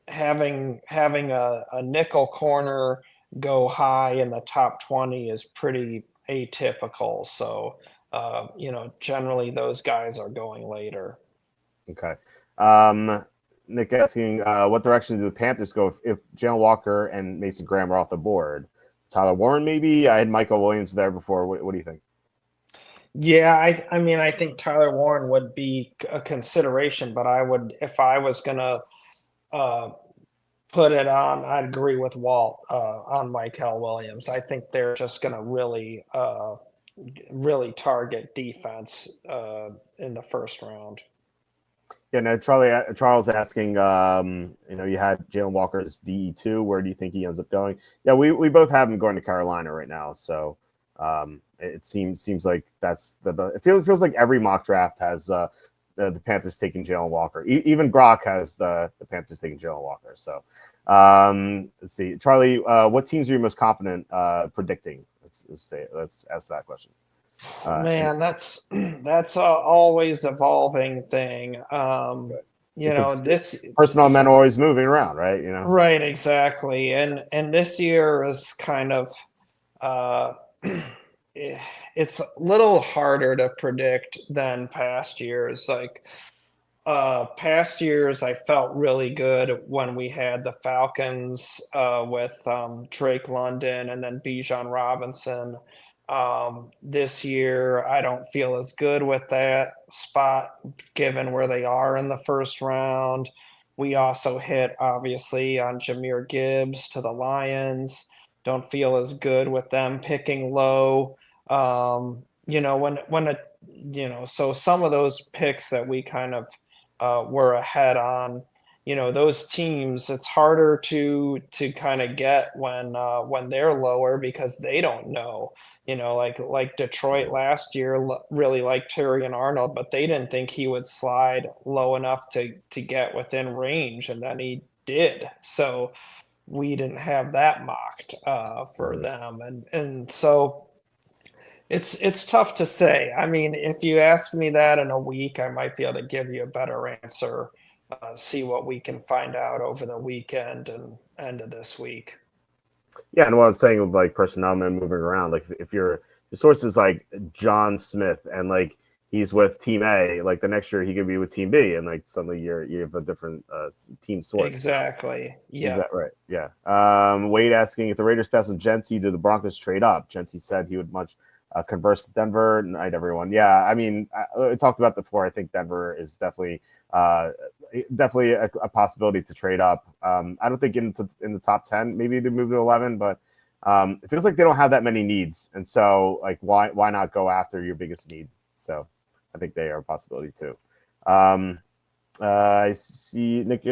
having a nickel corner go high in the top 20 is pretty atypical. So generally those guys are going later. Okay. Nick asking, what direction do the Panthers go if Jalen Walker and Mason Graham are off the board? Tyler Warren, maybe? I had Michael Williams there before. What do you think? Yeah, I mean, I think Tyler Warren would be a consideration, but if I was gonna uh, put it on, I'd agree with Walt on Michael Williams. I think they're just gonna really target defense in the first round. Yeah, no, Charles asking, you had Jalen Walker's DE2. Where do you think he ends up going? Yeah, we both have him going to Carolina right now. So it seems like that's it feels like every mock draft has the Panthers taking Jalen Walker. Even Gronk has the Panthers taking Jalen Walker. So let's see, Charlie, what teams are you most confident predicting? Let's ask that question. Man, that's a always evolving thing. Because This personnel men are always moving around, right? right, exactly. And this year is kind of uh it's a little harder to predict than past years. Like past years, I felt really good when we had the Falcons with Drake London and then Bijan Robinson. This year, I don't feel as good with that spot given where they are in the first round. We also hit, obviously, on Jahmyr Gibbs to the Lions. Don't feel as good with them picking low. When a so some of those picks that we kind of were ahead on. Those teams, it's harder to kind of get when they're lower because they don't know. Like Detroit last year really liked Terry and Arnold, but they didn't think he would slide low enough to get within range, and then he did. So we didn't have that mocked for them, and so it's tough to say. I mean, if you ask me that in a week, I might be able to give you a better answer. See what we can find out over the weekend and end of this week. Yeah, and what I was saying with like personnel men moving around, like if your source is like John Smith and like he's with Team A, like the next year he could be with Team B, and like suddenly you have a different team source. Exactly. Yeah. Is that right? Yeah. Wade asking if the Raiders pass on Genty, do the Broncos trade up? Genty said he would much converse to Denver. Night, everyone. Yeah, I mean, I talked about before. I think Denver is definitely a possibility to trade up. I don't think in the top 10, maybe they move to 11, but it feels like they don't have that many needs, and so like why not go after your biggest need? So I think they are a possibility too. I see Nick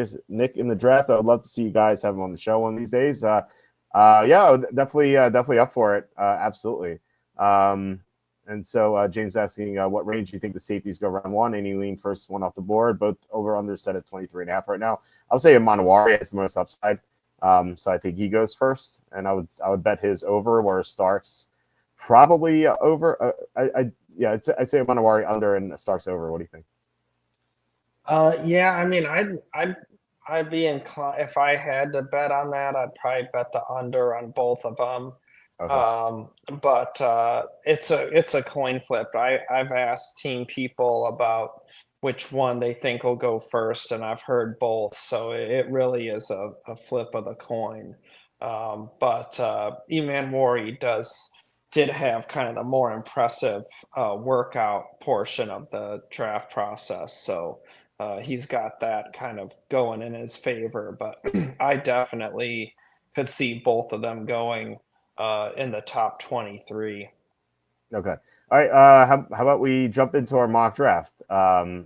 in the draft. I would love to see you guys have him on the show one of these days. Yeah, definitely up for it. Absolutely. And so James asking what range do you think the safeties go round one? Any lean first one off the board? Both over under set at 23.5 right now. I'll say Manawari has the most upside. So I think he goes first, and I would bet his over, where Starks probably over. I say Manawari under and Starks over. What do you think? Yeah, I mean, I'd be inclined if I had to bet on that. I'd probably bet the under on both of them. Okay. But it's a coin flip. I've asked team people about which one they think will go first, and I've heard both. So it really is a flip of the coin. But Eman Wari did have kind of the more impressive workout portion of the draft process. So he's got that kind of going in his favor. But I definitely could see both of them going in the top 23. Okay. All right. How about we jump into our mock draft?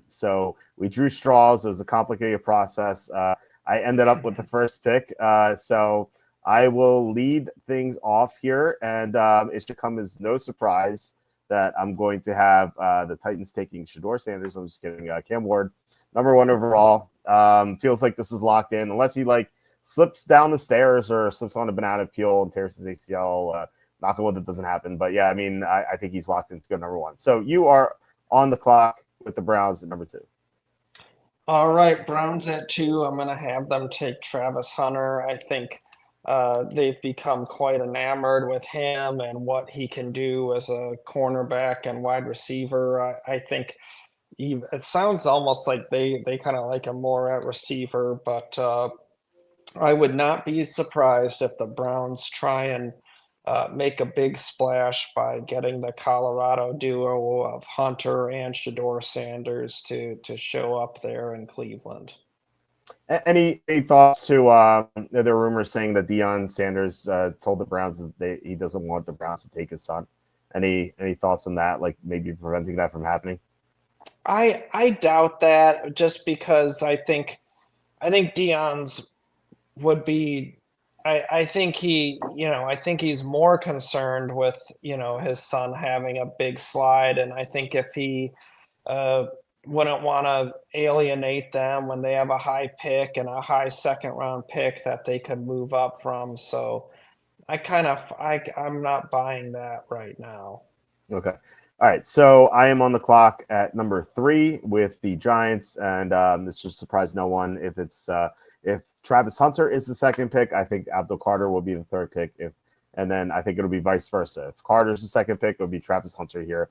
So we drew straws. It was a complicated process. I ended up with the first pick. So I will lead things off here, and it should come as no surprise that I'm going to have the Titans taking Shedeur Sanders. I'm just kidding. Cam Ward, number 1 overall. Feels like this is locked in, unless he like slips down the stairs or slips on a banana peel and tears his ACL. Knock on wood, that doesn't happen. But yeah, I mean, I think he's locked in to go number 1. So you are on the clock with the Browns at number 2. All right, Browns at 2. I'm going to have them take Travis Hunter. I think they've become quite enamored with him and what he can do as a cornerback and wide receiver. I think it sounds almost like they kind of like him more at receiver, but I would not be surprised if the Browns try and make a big splash by getting the Colorado duo of Hunter and Shedeur Sanders to show up there in Cleveland. Any thoughts to the rumors saying that Deion Sanders told the Browns that he doesn't want the Browns to take his son? Any thoughts on that? Like maybe preventing that from happening? I doubt that, just because I think Deion's would be. I think I think he's more concerned with his son having a big slide, and I think if he uh, wouldn't want to alienate them when they have a high pick and a high second round pick that they could move up from. So I'm not buying that right now. Okay. All right. So I am on the clock at number 3 with the Giants, and this should surprise no one. If Travis Hunter is the second pick, I think Abdul Carter will be the third pick. And then I think it'll be vice versa. If Carter's the second pick, it'll be Travis Hunter here.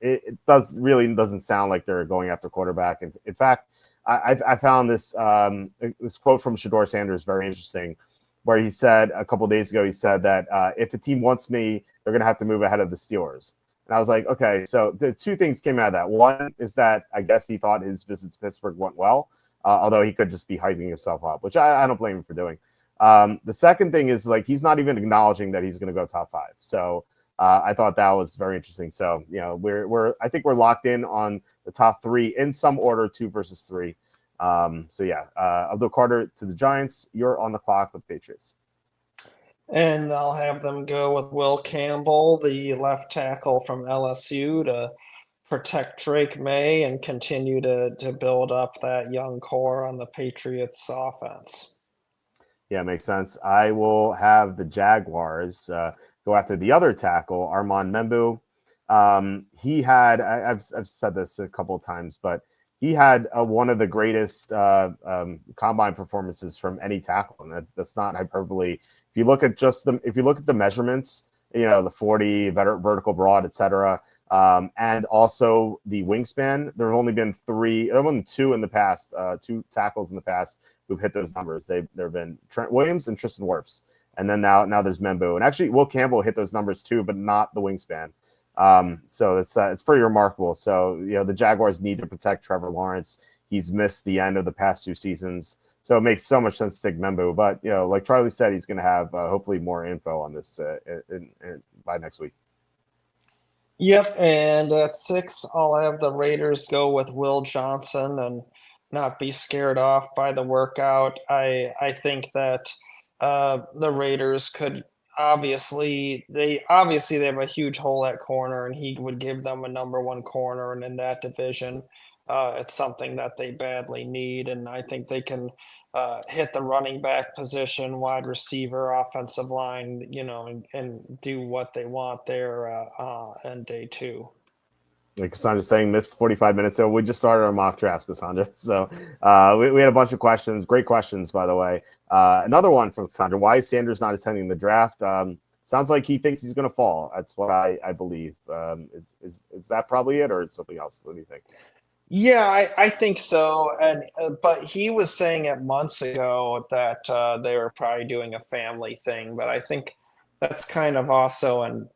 It doesn't sound like they're going after quarterback. In fact, I found this quote from Shedeur Sanders very interesting, where he said a couple of days ago, he said that if a team wants me, they're going to have to move ahead of the Steelers. And I was like, okay, so the two things came out of that. One is that I guess he thought his visit to Pittsburgh went well, although he could just be hyping himself up, which I don't blame him for doing. The second thing is like he's not even acknowledging that he's going to go top 5. So I thought that was very interesting. So I think we're locked in on the top 3 in some order, 2 versus 3. Abdul Carter to the Giants. You're on the clock with Patriots. And I'll have them go with Will Campbell, the left tackle from LSU, to protect Drake May and continue to build up that young core on the Patriots offense. Yeah, makes sense. I will have the Jaguars go after the other tackle, Armand Membu. I've said this a couple of times, but he had one of the greatest combine performances from any tackle, and that's not hyperbole. If you look at the measurements, the 40 vertical broad, etc., and also the wingspan, there have only been 2 in the past, 2 tackles in the past who've hit those numbers. There have been Trent Williams and Tristan Wirfs, and then now there's Membu, and actually Will Campbell hit those numbers too, but not the wingspan. So it's pretty remarkable. So the Jaguars need to protect Trevor Lawrence. He's missed the end of the past 2 seasons, so it makes so much sense to take Membu. But like Charlie said, he's going to have hopefully more info on this by next week. Yep, and at 6, I'll have the Raiders go with Will Johnson and not be scared off by the workout. I think that the Raiders could they have a huge hole at corner, and he would give them a number 1 corner, and in that division, it's something that they badly need, and I think they can hit the running back position, wide receiver, offensive line, and do what they want there in day 2. Like Cassandra's saying, missed 45 minutes. So we just started our mock draft, Cassandra. So we had a bunch of questions. Great questions, by the way. Another one from Cassandra. Why is Sanders not attending the draft? Sounds like he thinks he's going to fall. That's what I believe. Is that probably it, or is something else? What do you think? Yeah, I think so. And but he was saying it months ago that they were probably doing a family thing. But I think that's kind of also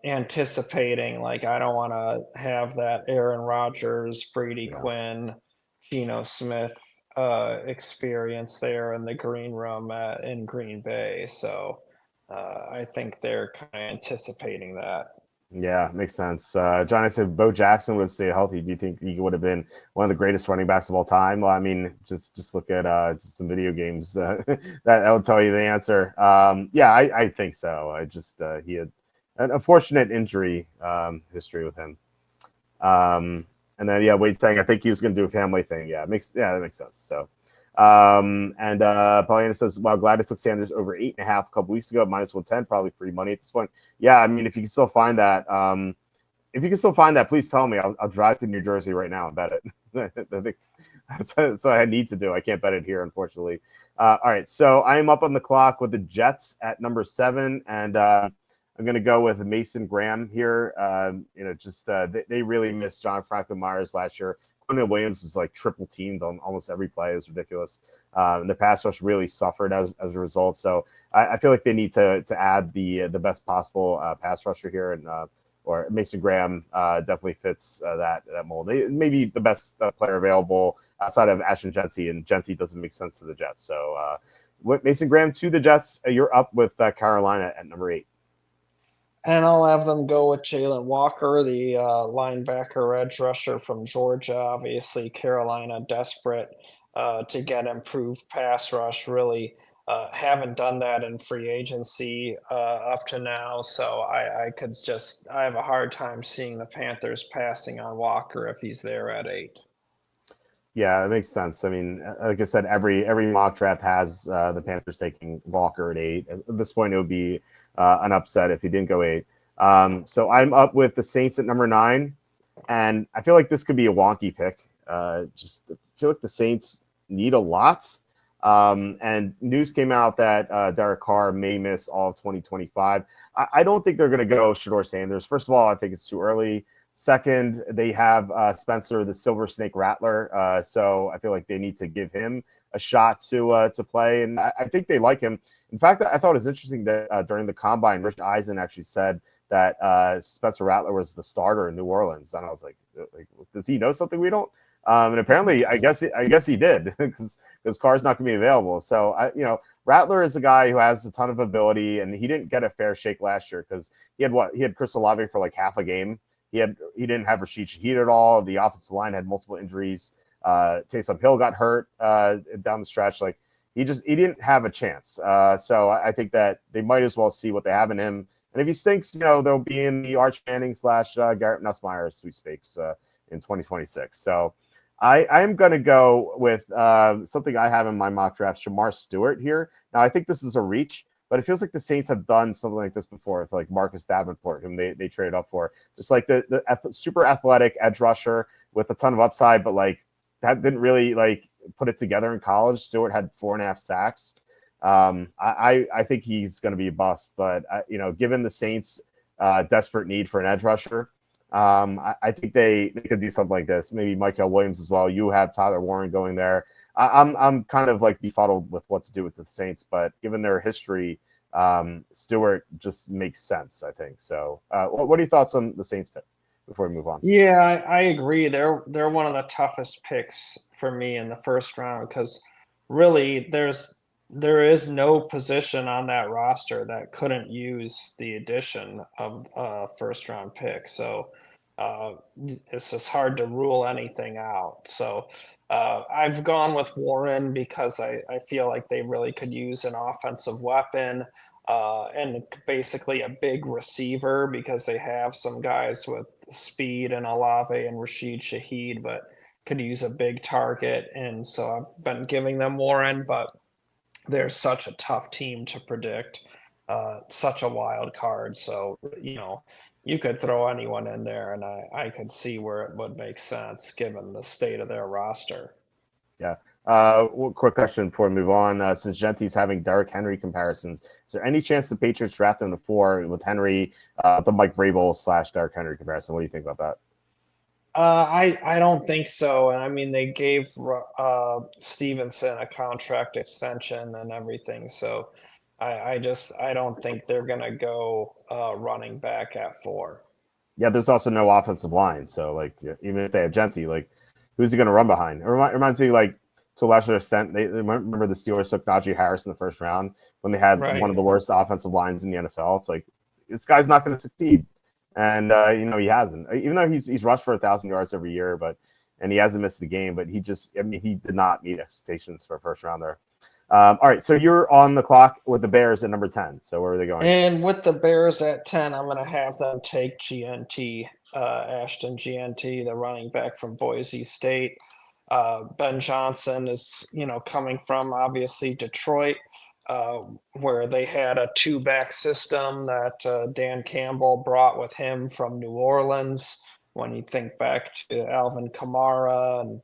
anticipating, like, I don't want to have that Aaron Rodgers, Brady Quinn, Geno Smith experience there in the green room in Green Bay. So I think they're kind of anticipating that. Yeah, makes sense. John, I said Bo Jackson would stay healthy. Do you think he would have been one of the greatest running backs of all time? Well, I mean, just look at just some video games that'll tell you the answer. I think so. He had an unfortunate injury history with him. And then Wade's saying I think he was going to do a family thing. That makes sense. So. Paulina says, "Wow, glad it took Sanders over 8.5 a couple weeks ago, -110, probably free money at this point." Yeah, I mean, if you can still find that, please tell me. I'll drive to New Jersey right now and bet it. That's what I need to do. I can't bet it here, unfortunately. All right, so I am up on the clock with the Jets at number 7, and I'm going to go with Mason Graham here. They really missed John Franklin Myers last year. Quinn Williams was like triple teamed on almost every play. It was ridiculous. And the pass rush really suffered as a result. So I feel like they need to add the best possible pass rusher here, and or Mason Graham definitely fits that mold. Maybe the best player available outside of Ashton Jeanty, and Jeanty doesn't make sense to the Jets. So Mason Graham to the Jets. You're up with Carolina at number 8. And I'll have them go with Jalen Walker, the linebacker edge rusher from Georgia. Obviously, Carolina desperate to get improved pass rush, really haven't done that in free agency up to now. So I have a hard time seeing the Panthers passing on Walker if he's there at 8. Yeah, it makes sense. I mean, like I said, every mock draft has the Panthers taking Walker at 8. At this point, it would be an upset if he didn't go 8. So I'm up with the Saints at number 9, and I feel like this could be a wonky pick. Just feel like the Saints need a lot. And news came out that Derek Carr may miss all of 2025. I don't think they're going to go Shedeur Sanders. First of all, I think it's too early. Second, they have Spencer the Silver Snake Rattler, so I feel like they need to give him a shot to play, and I think they like him. In fact, I thought it was interesting that during the combine, Rich Eisen actually said that Spencer Rattler was the starter in New Orleans, and I was like, does he know something we don't? And apparently, I guess he did because Carr's not going to be available. So Rattler is a guy who has a ton of ability, and he didn't get a fair shake last year because he had Chris Olave for like half a game. He didn't have Rashid Shaheed at all. The offensive line had multiple injuries. Taysom Hill got hurt down the stretch. Like he didn't have a chance. So I think that they might as well see what they have in him. And if he stinks, they'll be in the Arch Manning / Garrett Nussmeier sweepstakes in 2026. So I'm going to go with something I have in my mock draft, Shamar Stewart here. Now I think this is a reach. But it feels like the Saints have done something like this before with like Marcus Davenport, whom they traded up for. Just like the super athletic edge rusher with a ton of upside, but like that didn't really like put it together in college. Stewart had 4.5 sacks. I think he's going to be a bust, but given the Saints' desperate need for an edge rusher, I think they could do something like this. Maybe Michael Williams as well. You have Tyler Warren going there. I'm kind of like befuddled with what to do with the Saints, but given their history, Stewart just makes sense, I think. So, what are your thoughts on the Saints pick before we move on? Yeah, I agree. They're one of the toughest picks for me in the first round because really there is no position on that roster that couldn't use the addition of a first round pick. So it's just hard to rule anything out. So I've gone with Warren because I feel like they really could use an offensive weapon and basically a big receiver because they have some guys with speed and Olave and Rashid Shaheed, but could use a big target. And so I've been giving them Warren, but they're such a tough team to predict, such a wild card. So, you could throw anyone in there, and I could see where it would make sense given the state of their roster. Yeah. Quick question before we move on. Since Genti's having Derrick Henry comparisons, is there any chance the Patriots draft him to 4 with Henry, the Mike Vrabel / Derrick Henry comparison? What do you think about that? I don't think so. And I mean, they gave Stevenson a contract extension and everything. So I don't think they're gonna go running back at 4. Yeah, there's also no offensive line. So, like, even if they have Genti, like, who's he going to run behind? It reminds me, like, to a lesser extent, they remember the Steelers took Najee Harris in the first round when they had one of the worst offensive lines in the NFL. It's like, this guy's not going to succeed. And, he hasn't. Even though he's rushed for 1,000 yards every year, and he hasn't missed the game, but he did not meet expectations for a first rounder. All right, so you're on the clock with the Bears at number 10. So where are they going? And with the Bears at 10, I'm going to have them take GNT, Ashton GNT, the running back from Boise State. Ben Johnson is, coming from obviously Detroit, where they had a 2-back system that Dan Campbell brought with him from New Orleans. When you think back to Alvin Kamara and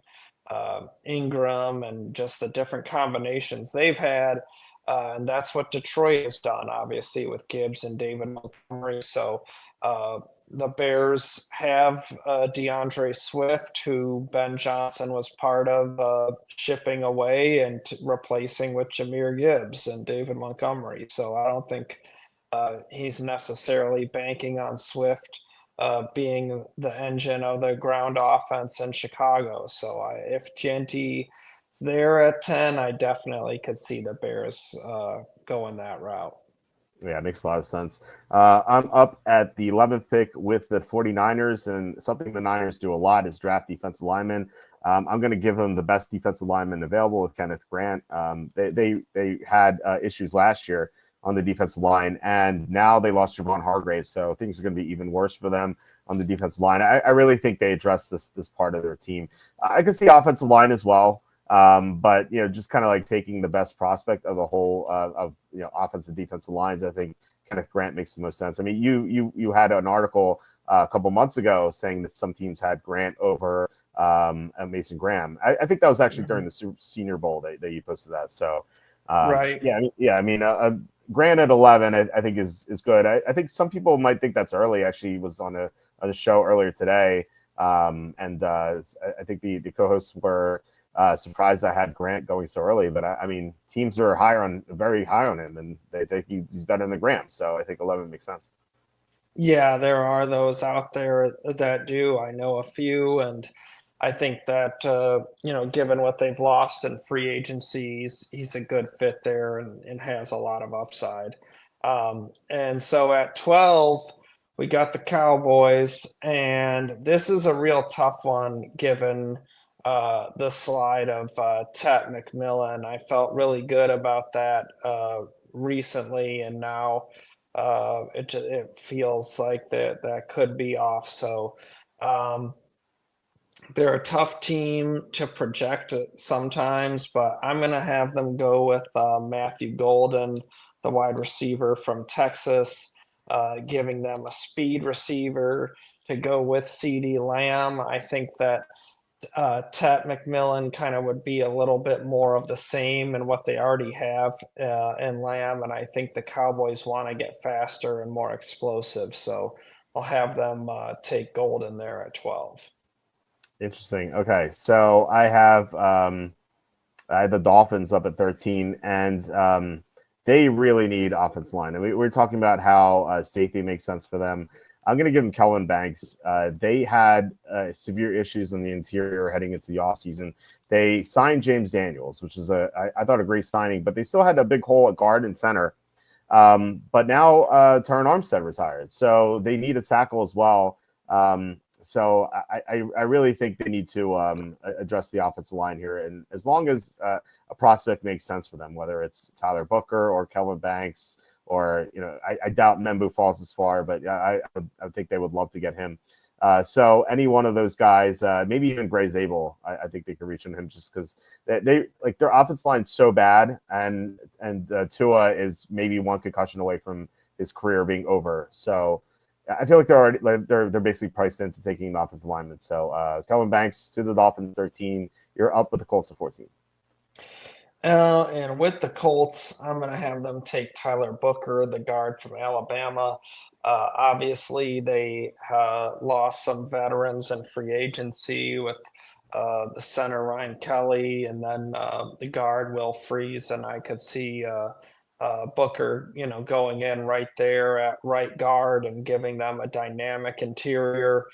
Ingram and just the different combinations they've had. And that's what Detroit has done, obviously, with Gibbs and David Montgomery. So the Bears have DeAndre Swift, who Ben Johnson was part of shipping away and replacing with Jahmyr Gibbs and David Montgomery. So I don't think he's necessarily banking on Swift being the engine of the ground offense in Chicago. So if Genty there at 10, I definitely could see the Bears going that route. Yeah, it makes a lot of sense. I'm up at the 11th pick with the 49ers, and something the Niners do a lot is draft defensive linemen. I'm going to give them the best defensive lineman available with Kenneth Grant. They had issues last year on the defensive line, and now they lost Javon Hargrave, so things are going to be even worse for them on the defensive line. I really think they addressed this part of their team. I can see offensive line as well. But just kind of like taking the best prospect of the whole of offensive defensive lines, I think Kenneth Grant makes the most sense. I mean, you had an article a couple months ago saying that some teams had Grant over Mason Graham. I think that was actually during the Senior Bowl that you posted that. So Right. I mean, Grant at 11, I think is good. I think some people might think that's early. Actually, was on a show earlier today, and I think the co-hosts were surprised I had Grant going so early, but I mean, teams are very high on him, and they think he's better than Graham. So I think 11 makes sense. Yeah, there are those out there that do. I know a few, and I think that given what they've lost in free agencies, he's a good fit there and has a lot of upside. And so at 12, we got the Cowboys, and this is a real tough one given the slide of Tet McMillan. I felt really good about that recently, and now it feels like that could be off. So um, they're a tough team to project sometimes, but I'm going to have them go with Matthew Golden, the wide receiver from Texas, giving them a speed receiver to go with CD Lamb. I think that Tet McMillan kind of would be a little bit more of the same in what they already have in Lamb, and I think the Cowboys want to get faster and more explosive, so I'll have them take Golden there at 12. Interesting. Okay, so I have the Dolphins up at 13, and they really need offensive line. And we're talking about how safety makes sense for them. I'm going to give them Kelvin Banks. They had severe issues in the interior heading into the offseason. They signed James Daniels, which is I thought a great signing, but they still had a big hole at guard and center. But now Terran Armstead retired, so they need a tackle as well. So I really think they need to address the offensive line here, and as long as a prospect makes sense for them, whether it's Tyler Booker or Kelvin Banks, or I doubt Membu falls as far, but I think they would love to get him. So any one of those guys, maybe even Gray Zabel, I think they could reach on him just because they like their offensive line's so bad, and Tua is maybe one concussion away from his career being over. So I feel like they're basically priced into taking an offensive lineman. So Kelvin Banks to the Dolphins 13. You're up with the Colts at 14. And with the Colts, I'm going to have them take Tyler Booker, the guard from Alabama. Obviously, they lost some veterans in free agency with the center Ryan Kelly, and then the guard Will Freeze, and I could see Booker, going in right there at right guard and giving them a dynamic interior.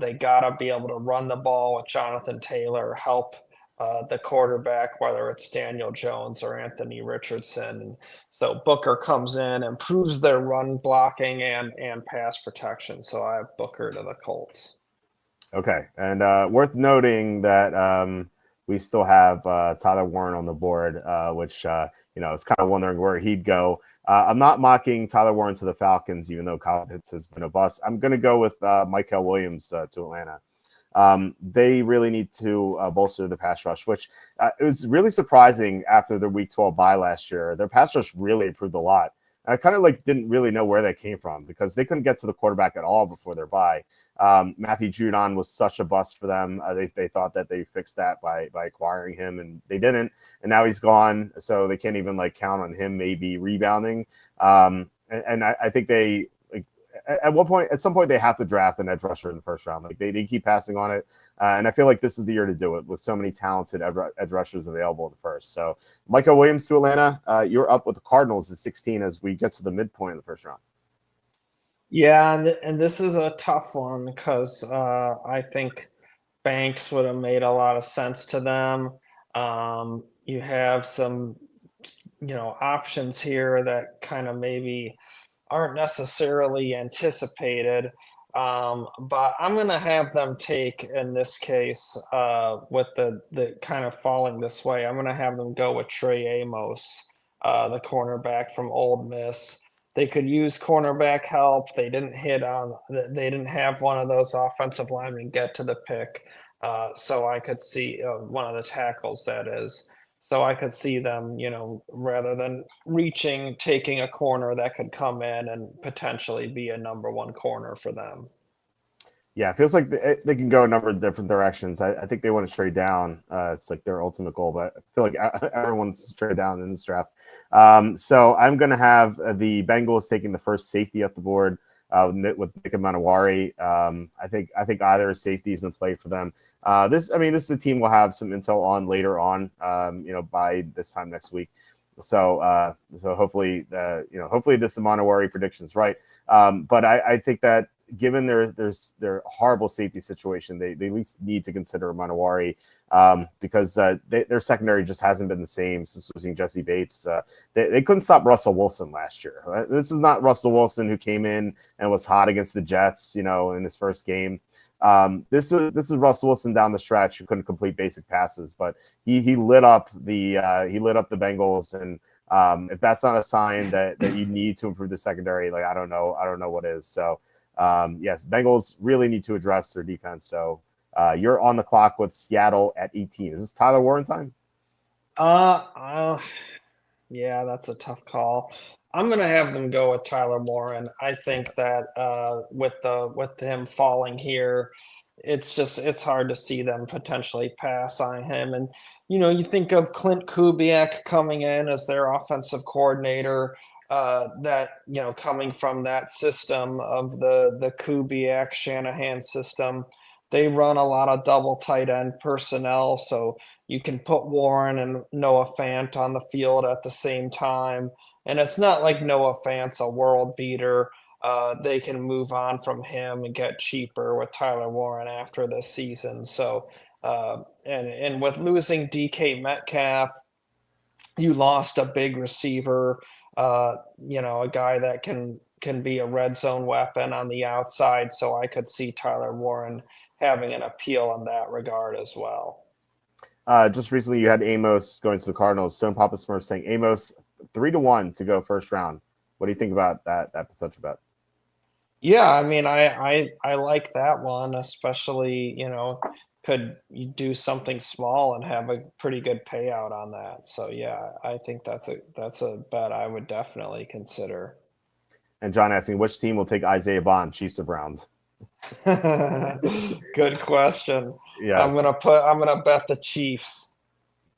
They got to be able to run the ball with Jonathan Taylor, help the quarterback, whether it's Daniel Jones or Anthony Richardson. And so Booker comes in, improves their run blocking and pass protection. So I have Booker to the Colts. Okay, and worth noting that we still have Tyler Warren on the board, which is kind of wondering where he'd go. I'm not mocking Tyler Warren to the Falcons, even though Kyle Pitts has been a bust. I'm going to go with Micah Williams to Atlanta. They really need to bolster the pass rush, which it was really surprising after their Week 12 bye last year. Their pass rush really improved a lot. And I kind of didn't really know where that came from because they couldn't get to the quarterback at all before their bye. Matthew Judon was such a bust for them. They thought that they fixed that by acquiring him, and they didn't. And now he's gone, so they can't even count on him maybe rebounding. And I think they at some point they have to draft an edge rusher in the first round. They keep passing on it, and I feel like this is the year to do it with so many talented edge rushers available in the first. So Michael Williams to Atlanta, you're up with the Cardinals at 16 as we get to the midpoint of the first round. Yeah, and this is a tough one because I think Banks would have made a lot of sense to them. You have some options here that kind of maybe aren't necessarily anticipated. But I'm going to have them take, in this case, with the kind of falling this way, I'm going to have them go with Trey Amos, the cornerback from Ole Miss. They could use cornerback help. They didn't have one of those offensive linemen get to the pick. So I could see one of the tackles, that is. So I could see them, rather than reaching, taking a corner that could come in and potentially be a number one corner for them. Yeah, it feels like they can go a number of different directions. I think they want to trade down. It's like their ultimate goal, but I feel like everyone wants to trade down in this draft. So I'm going to have the Bengals taking the first safety at the board with Nick Manawari. I think either safety is in play for them. This is a team we'll have some intel on later on. By this time next week. So hopefully this Manawari prediction is right. But I think that given their horrible safety situation, they at least need to consider Manawari because their secondary just hasn't been the same since losing Jesse Bates. They couldn't stop Russell Wilson last year. This is not Russell Wilson who came in and was hot against the Jets, in his first game. This is Russell Wilson down the stretch who couldn't complete basic passes, but he lit up the Bengals, and if that's not a sign that you need to improve the secondary, like I don't know what is. So yes, Bengals really need to address their defense. So you're on the clock with Seattle at 18. Is this Tyler Warren time? Yeah, that's a tough call. I'm gonna have them go with Tyler Warren. I think that with him falling here, it's hard to see them potentially pass on him. And you think of Clint Kubiak coming in as their offensive coordinator, that coming from that system of the Kubiak Shanahan system. They run a lot of double tight end personnel, so you can put Warren and Noah Fant on the field at the same time. And it's not like Noah Fant's a world beater. They can move on from him and get cheaper with Tyler Warren after this season. So, and with losing DK Metcalf, you lost a big receiver, a guy that can be a red zone weapon on the outside. So I could see Tyler Warren having an appeal in that regard as well. Just recently, you had Amos going to the Cardinals. Stone Papa Smurf saying Amos 3-1 to go first round. What do you think about that potential bet? Yeah, I mean, I like that one, especially, could you do something small and have a pretty good payout on that. So yeah, I think that's a bet I would definitely consider. And John asking, which team will take Isaiah Bond, Chiefs or Browns? Good question. Yes. I'm gonna bet the Chiefs.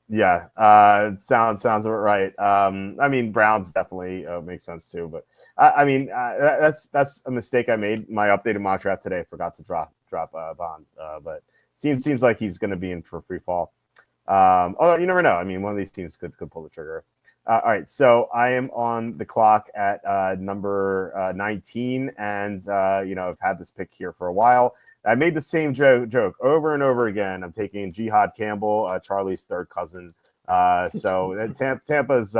Yeah, sounds about right. Browns definitely makes sense too, but that's a mistake I made. My updated mock draft today, I forgot to drop Bond, but seems like he's going to be in for free fall. Although you never know. I mean, one of these teams could pull the trigger. All right, so I am on the clock at number 19, and I've had this pick here for a while. I made the same joke over and over again. I'm taking Jihad Campbell, Charlie's third cousin. So Tampa's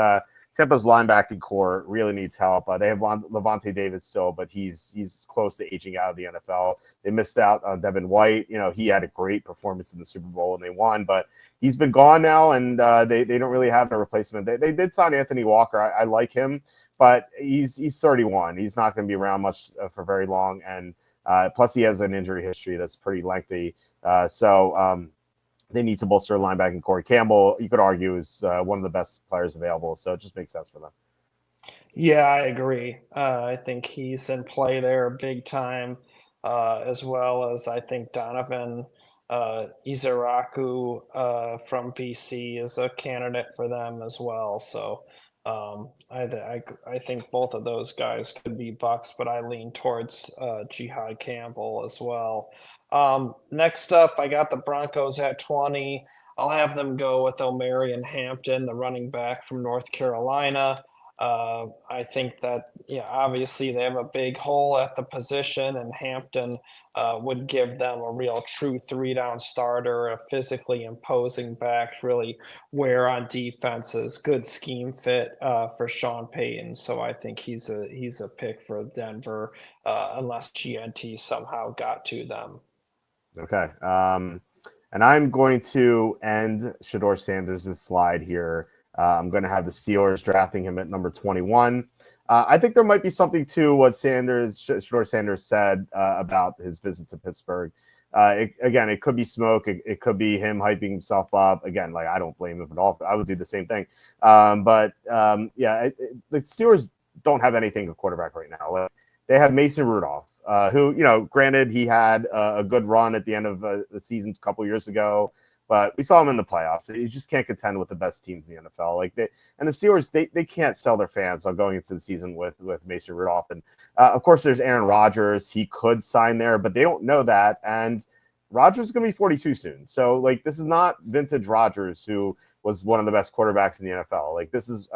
linebacking core really needs help. They have Levante David still, but he's close to aging out of the NFL. They missed out on Devin White. He had a great performance in the Super Bowl and they won, but he's been gone now, and they don't really have a replacement. They did sign Anthony Walker. I like him, but he's 31. He's not going to be around much for very long, and plus he has an injury history that's pretty lengthy. So they need to bolster linebacking. Corey Campbell, you could argue, is one of the best players available, so it just makes sense for them. Yeah, I agree. I think he's in play there big time, as well as I think Donovan Izaraku from BC is a candidate for them as well. So I think both of those guys could be Bucks, but I lean towards Jihad Campbell as well. Next up, I got the Broncos at 20. I'll have them go with Omarion Hampton, the running back from North Carolina. I think that, obviously they have a big hole at the position, and Hampton would give them a real true three-down starter, a physically imposing back, really wear on defenses, good scheme fit for Sean Payton. So I think he's a pick for Denver, unless GNT somehow got to them. Okay. And I'm going to end Shedeur Sanders' slide here. I'm going to have the Steelers drafting him at number 21. I think there might be something to what Shedeur Sanders said about his visit to Pittsburgh. Again, it could be smoke. It could be him hyping himself up. Again, like, I don't blame him at all. I would do the same thing. The Steelers don't have anything at quarterback right now. Like, they have Mason Rudolph, who, granted, he had a good run at the end of the season a couple years ago, but we saw him in the playoffs. You just can't contend with the best teams in the NFL. The Steelers, they can't sell their fans on going into the season with Mason Rudolph. And of course, there's Aaron Rodgers. He could sign there, but they don't know that. And Rodgers is going to be 42 soon. So, this is not vintage Rodgers, who was one of the best quarterbacks in the NFL. This is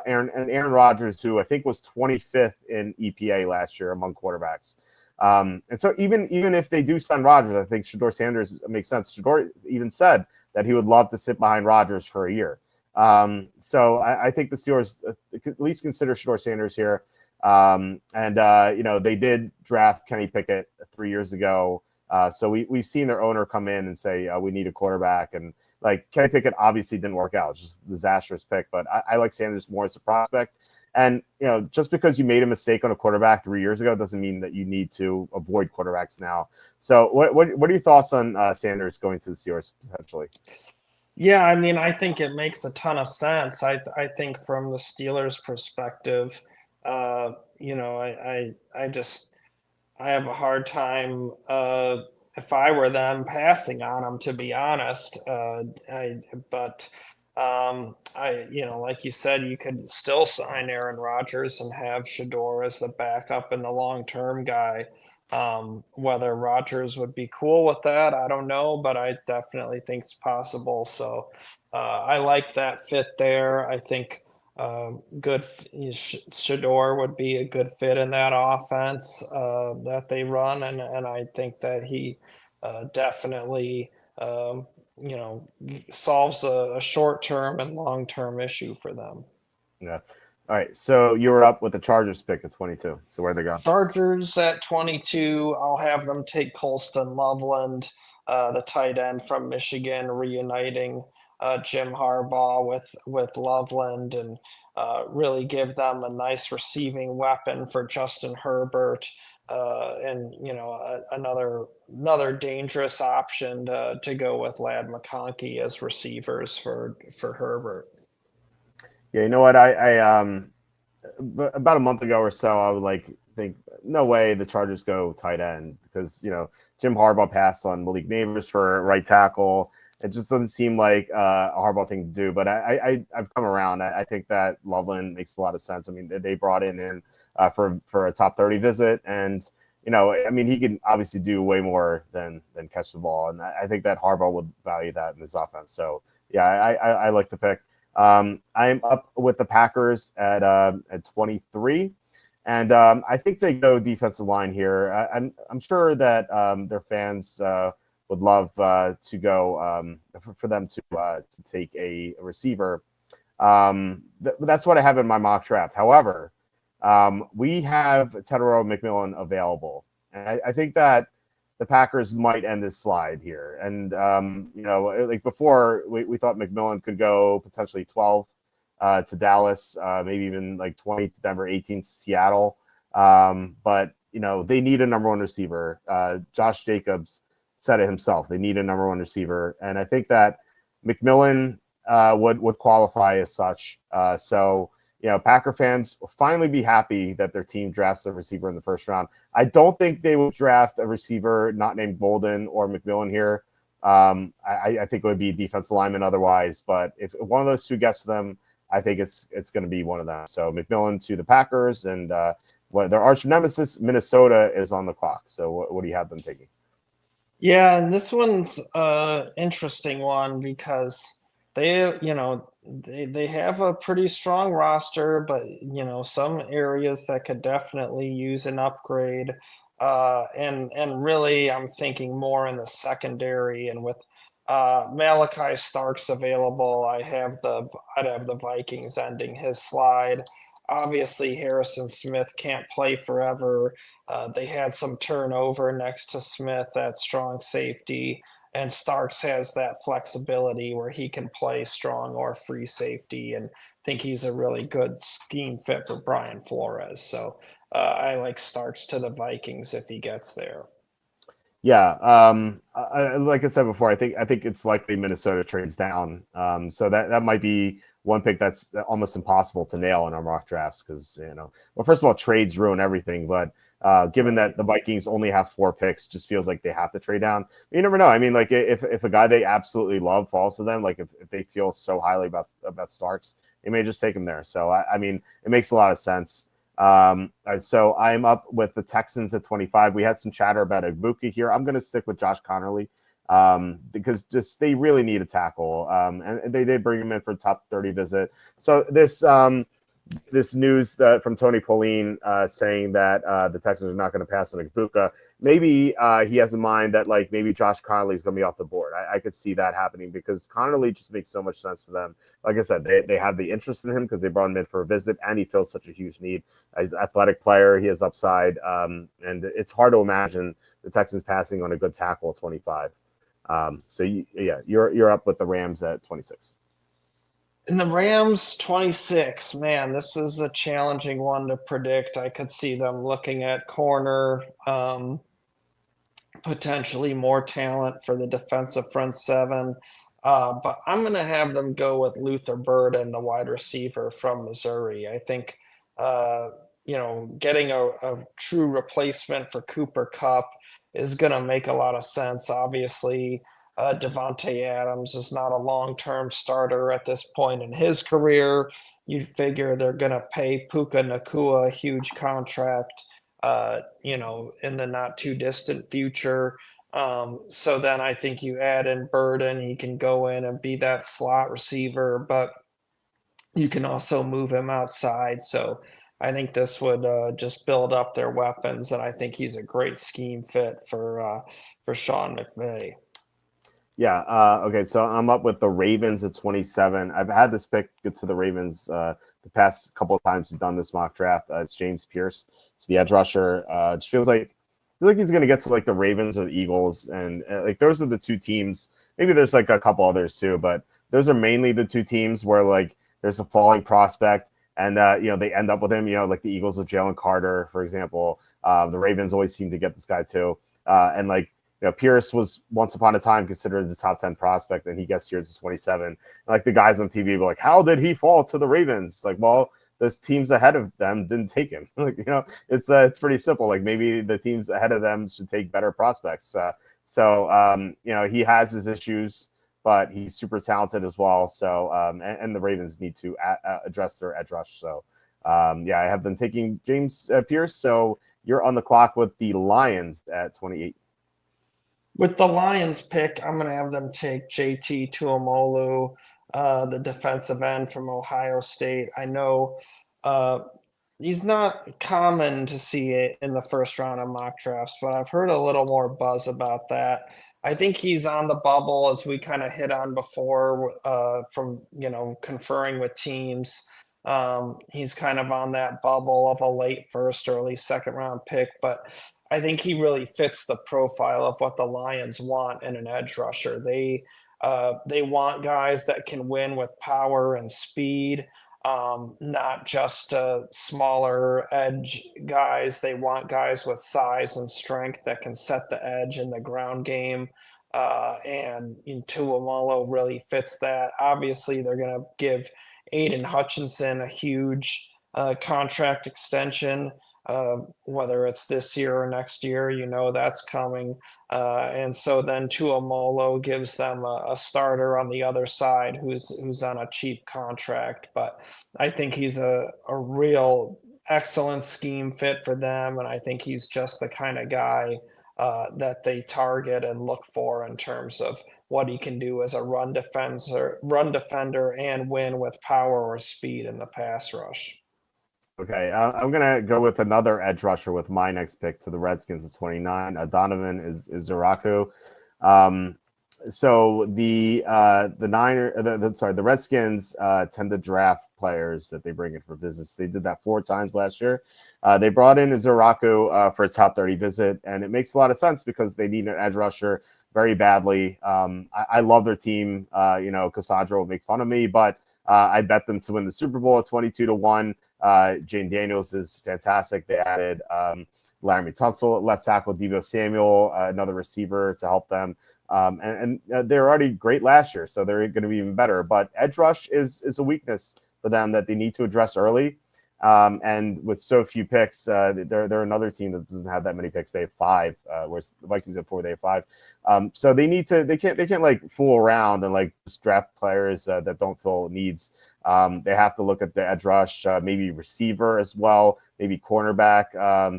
Aaron Rodgers, who I think was 25th in EPA last year among quarterbacks. And so even if they do sign Rodgers, I think Shedeur Sanders makes sense. Shedeur even said that he would love to sit behind Rodgers for a year. So I think the Steelers at least consider Shedeur Sanders here. They did draft Kenny Pickett 3 years ago. So we've seen their owner come in and say, we need a quarterback. And Kenny Pickett obviously didn't work out. It's just a disastrous pick. But I like Sanders more as a prospect. And, just because you made a mistake on a quarterback 3 years ago doesn't mean that you need to avoid quarterbacks now. So what are your thoughts on Sanders going to the Steelers potentially? Yeah, I mean, I think it makes a ton of sense. I think from the Steelers' perspective, I have a hard time, if I were them, passing on him, to be honest. Like you said, you could still sign Aaron Rodgers and have Shedeur as the backup and the long-term guy. Whether Rodgers would be cool with that, I don't know, but I definitely think it's possible. So I like that fit there. I think Shedeur would be a good fit in that offense that they run, and I think that he definitely solves a short-term and long-term issue for them. Yeah. All right. So you were up with the Chargers pick at 22. So where'd they go? Chargers at 22. I'll have them take Colston Loveland, the tight end from Michigan, reuniting Jim Harbaugh with Loveland, and really give them a nice receiving weapon for Justin Herbert, and another dangerous option to go with Ladd McConkey as receivers for Herbert. Yeah, you know what? I about a month ago or so, I would think no way the Chargers go tight end, because Jim Harbaugh passed on Malik Neighbors for right tackle. It just doesn't seem like a Harbaugh thing to do. But I've come around. I think that Loveland makes a lot of sense. I mean, they brought in for a top 30 visit, and he can obviously do way more than catch the ball, and I think that Harbaugh would value that in his offense. So yeah, I like the pick. I'm up with the Packers at 23, and I think they go defensive line here. I'm sure that their fans would love to go for them to take a receiver. That's what I have in my mock draft. However, we have Tetairoa McMillan available, and I think that the Packers might end this slide here. And, before, we thought McMillan could go potentially 12 to Dallas, maybe even 20 to Denver, 18 to Seattle. But they need a number one receiver. Josh Jacobs said it himself. They need a number one receiver. And I think that McMillan would qualify as such. So Packer fans will finally be happy that their team drafts a receiver in the first round. I don't think they would draft a receiver not named Bolden or McMillan here. I think it would be defensive lineman otherwise. But if one of those two gets to them, I think it's going to be one of them. So McMillan to the Packers, and their arch nemesis, Minnesota, is on the clock. So what do you have them taking? Yeah, and this one's interesting one because they have a pretty strong roster, but some areas that could definitely use an upgrade. And really, I'm thinking more in the secondary, and with Malachi Starks available, I'd have the Vikings ending his slide. Obviously, Harrison Smith can't play forever. They had some turnover next to Smith at strong safety, and Starks has that flexibility where he can play strong or free safety, and think he's a really good scheme fit for Brian Flores. So I like Starks to the Vikings if he gets there. Yeah, like I said before, I think it's likely Minnesota trades down. So that might be one pick that's almost impossible to nail in our mock drafts because well, first of all, trades ruin everything. But given that the Vikings only have 4 picks, just feels like they have to trade down. You never know. I mean, like if a guy they absolutely love falls to them, like if they feel so highly about Starks, they may just take him there. So I mean, it makes a lot of sense. So I'm up with the Texans at 25. We had some chatter about Ibuka here. I'm going to stick with Josh Connerly because just they really need a tackle. And they did bring him in for a top 30 visit. So this news from Tony Pauline saying that the Texans are not going to pass on Ibuka. Maybe he has in mind that like maybe Josh Connerly is going to be off the board. I could see that happening because Connerly just makes so much sense to them. Like I said, they have the interest in him because they brought him in for a visit, and he fills such a huge need. He's an athletic player. He has upside, and it's hard to imagine the Texans passing on a good tackle at 25. You're up with the Rams at 26. In the Rams 26, man, this is a challenging one to predict. I could see them looking at corner, potentially more talent for the defensive front seven. But I'm going to have them go with Luther Burden, the wide receiver from Missouri. I think, getting a true replacement for Cooper Kupp is going to make a lot of sense. Obviously, Devontae Adams is not a long-term starter at this point in his career. You'd figure they're going to pay Puka Nacua a huge contract, in the not too distant future. So then I think you add in Burden, he can go in and be that slot receiver, but you can also move him outside. So I think this would just build up their weapons, and I think he's a great scheme fit for Sean McVay. Yeah. Okay. So I'm up with the Ravens at 27. I've had this pick get to the Ravens the past couple of times he's done this mock draft. It's James Pierce. It's the edge rusher. It feels like he's going to get to like the Ravens or the Eagles, and like those are the two teams. Maybe there's like a couple others too, but those are mainly the two teams where like there's a falling prospect, and they end up with him. Like the Eagles with Jalen Carter, for example. The Ravens always seem to get this guy too, and like. Pierce was once upon a time considered the top 10 prospect, and he gets here as 27. And like the guys on TV were like, "How did he fall to the Ravens?" It's like, well, those teams ahead of them didn't take him. Like, it's pretty simple. Like maybe the teams ahead of them should take better prospects. He has his issues, but he's super talented as well. So, and the Ravens need to address their edge rush. So, I have them taking James Pierce. So you're on the clock with the Lions at 28. With the Lions pick, I'm going to have them take JT Tuimoloau, the defensive end from Ohio State. I know he's not common to see it in the first round of mock drafts, but I've heard a little more buzz about that. I think he's on the bubble, as we kind of hit on before, from conferring with teams. He's kind of on that bubble of a late first, early second round pick, but I think he really fits the profile of what the Lions want in an edge rusher. They want guys that can win with power and speed, not just smaller edge guys. They want guys with size and strength that can set the edge in the ground game. And Tuimoloau really fits that. Obviously, they're going to give Aiden Hutchinson a huge contract extension, whether it's this year or next year. That's coming. And so then Tuimoloau gives them a starter on the other side who's on a cheap contract. But I think he's a real excellent scheme fit for them, and I think he's just the kind of guy that they target and look for in terms of what he can do as a run defender and win with power or speed in the pass rush. Okay, I'm gonna go with another edge rusher with my next pick to the Redskins at 29. Donovan is Zaraku. Um, so the Redskins tend to draft players that they bring in for visits. They did that 4 times last year. They brought in Zaraku for a top 30 visit, and it makes a lot of sense because they need an edge rusher very badly. I love their team. Cassandra will make fun of me, but I bet them to win the Super Bowl at 22-1. Jane Daniels is fantastic. They added Laramie Tunsil at left tackle, Deebo Samuel, another receiver to help them. And they're already great last year, so they're going to be even better. But edge rush is a weakness for them that they need to address early. And with so few picks, they're another team that doesn't have that many picks. They have 5, whereas the Vikings have 4. They have 5. So they can't like fool around and like just draft players that don't fill needs. They have to look at the edge rush, maybe receiver as well, maybe cornerback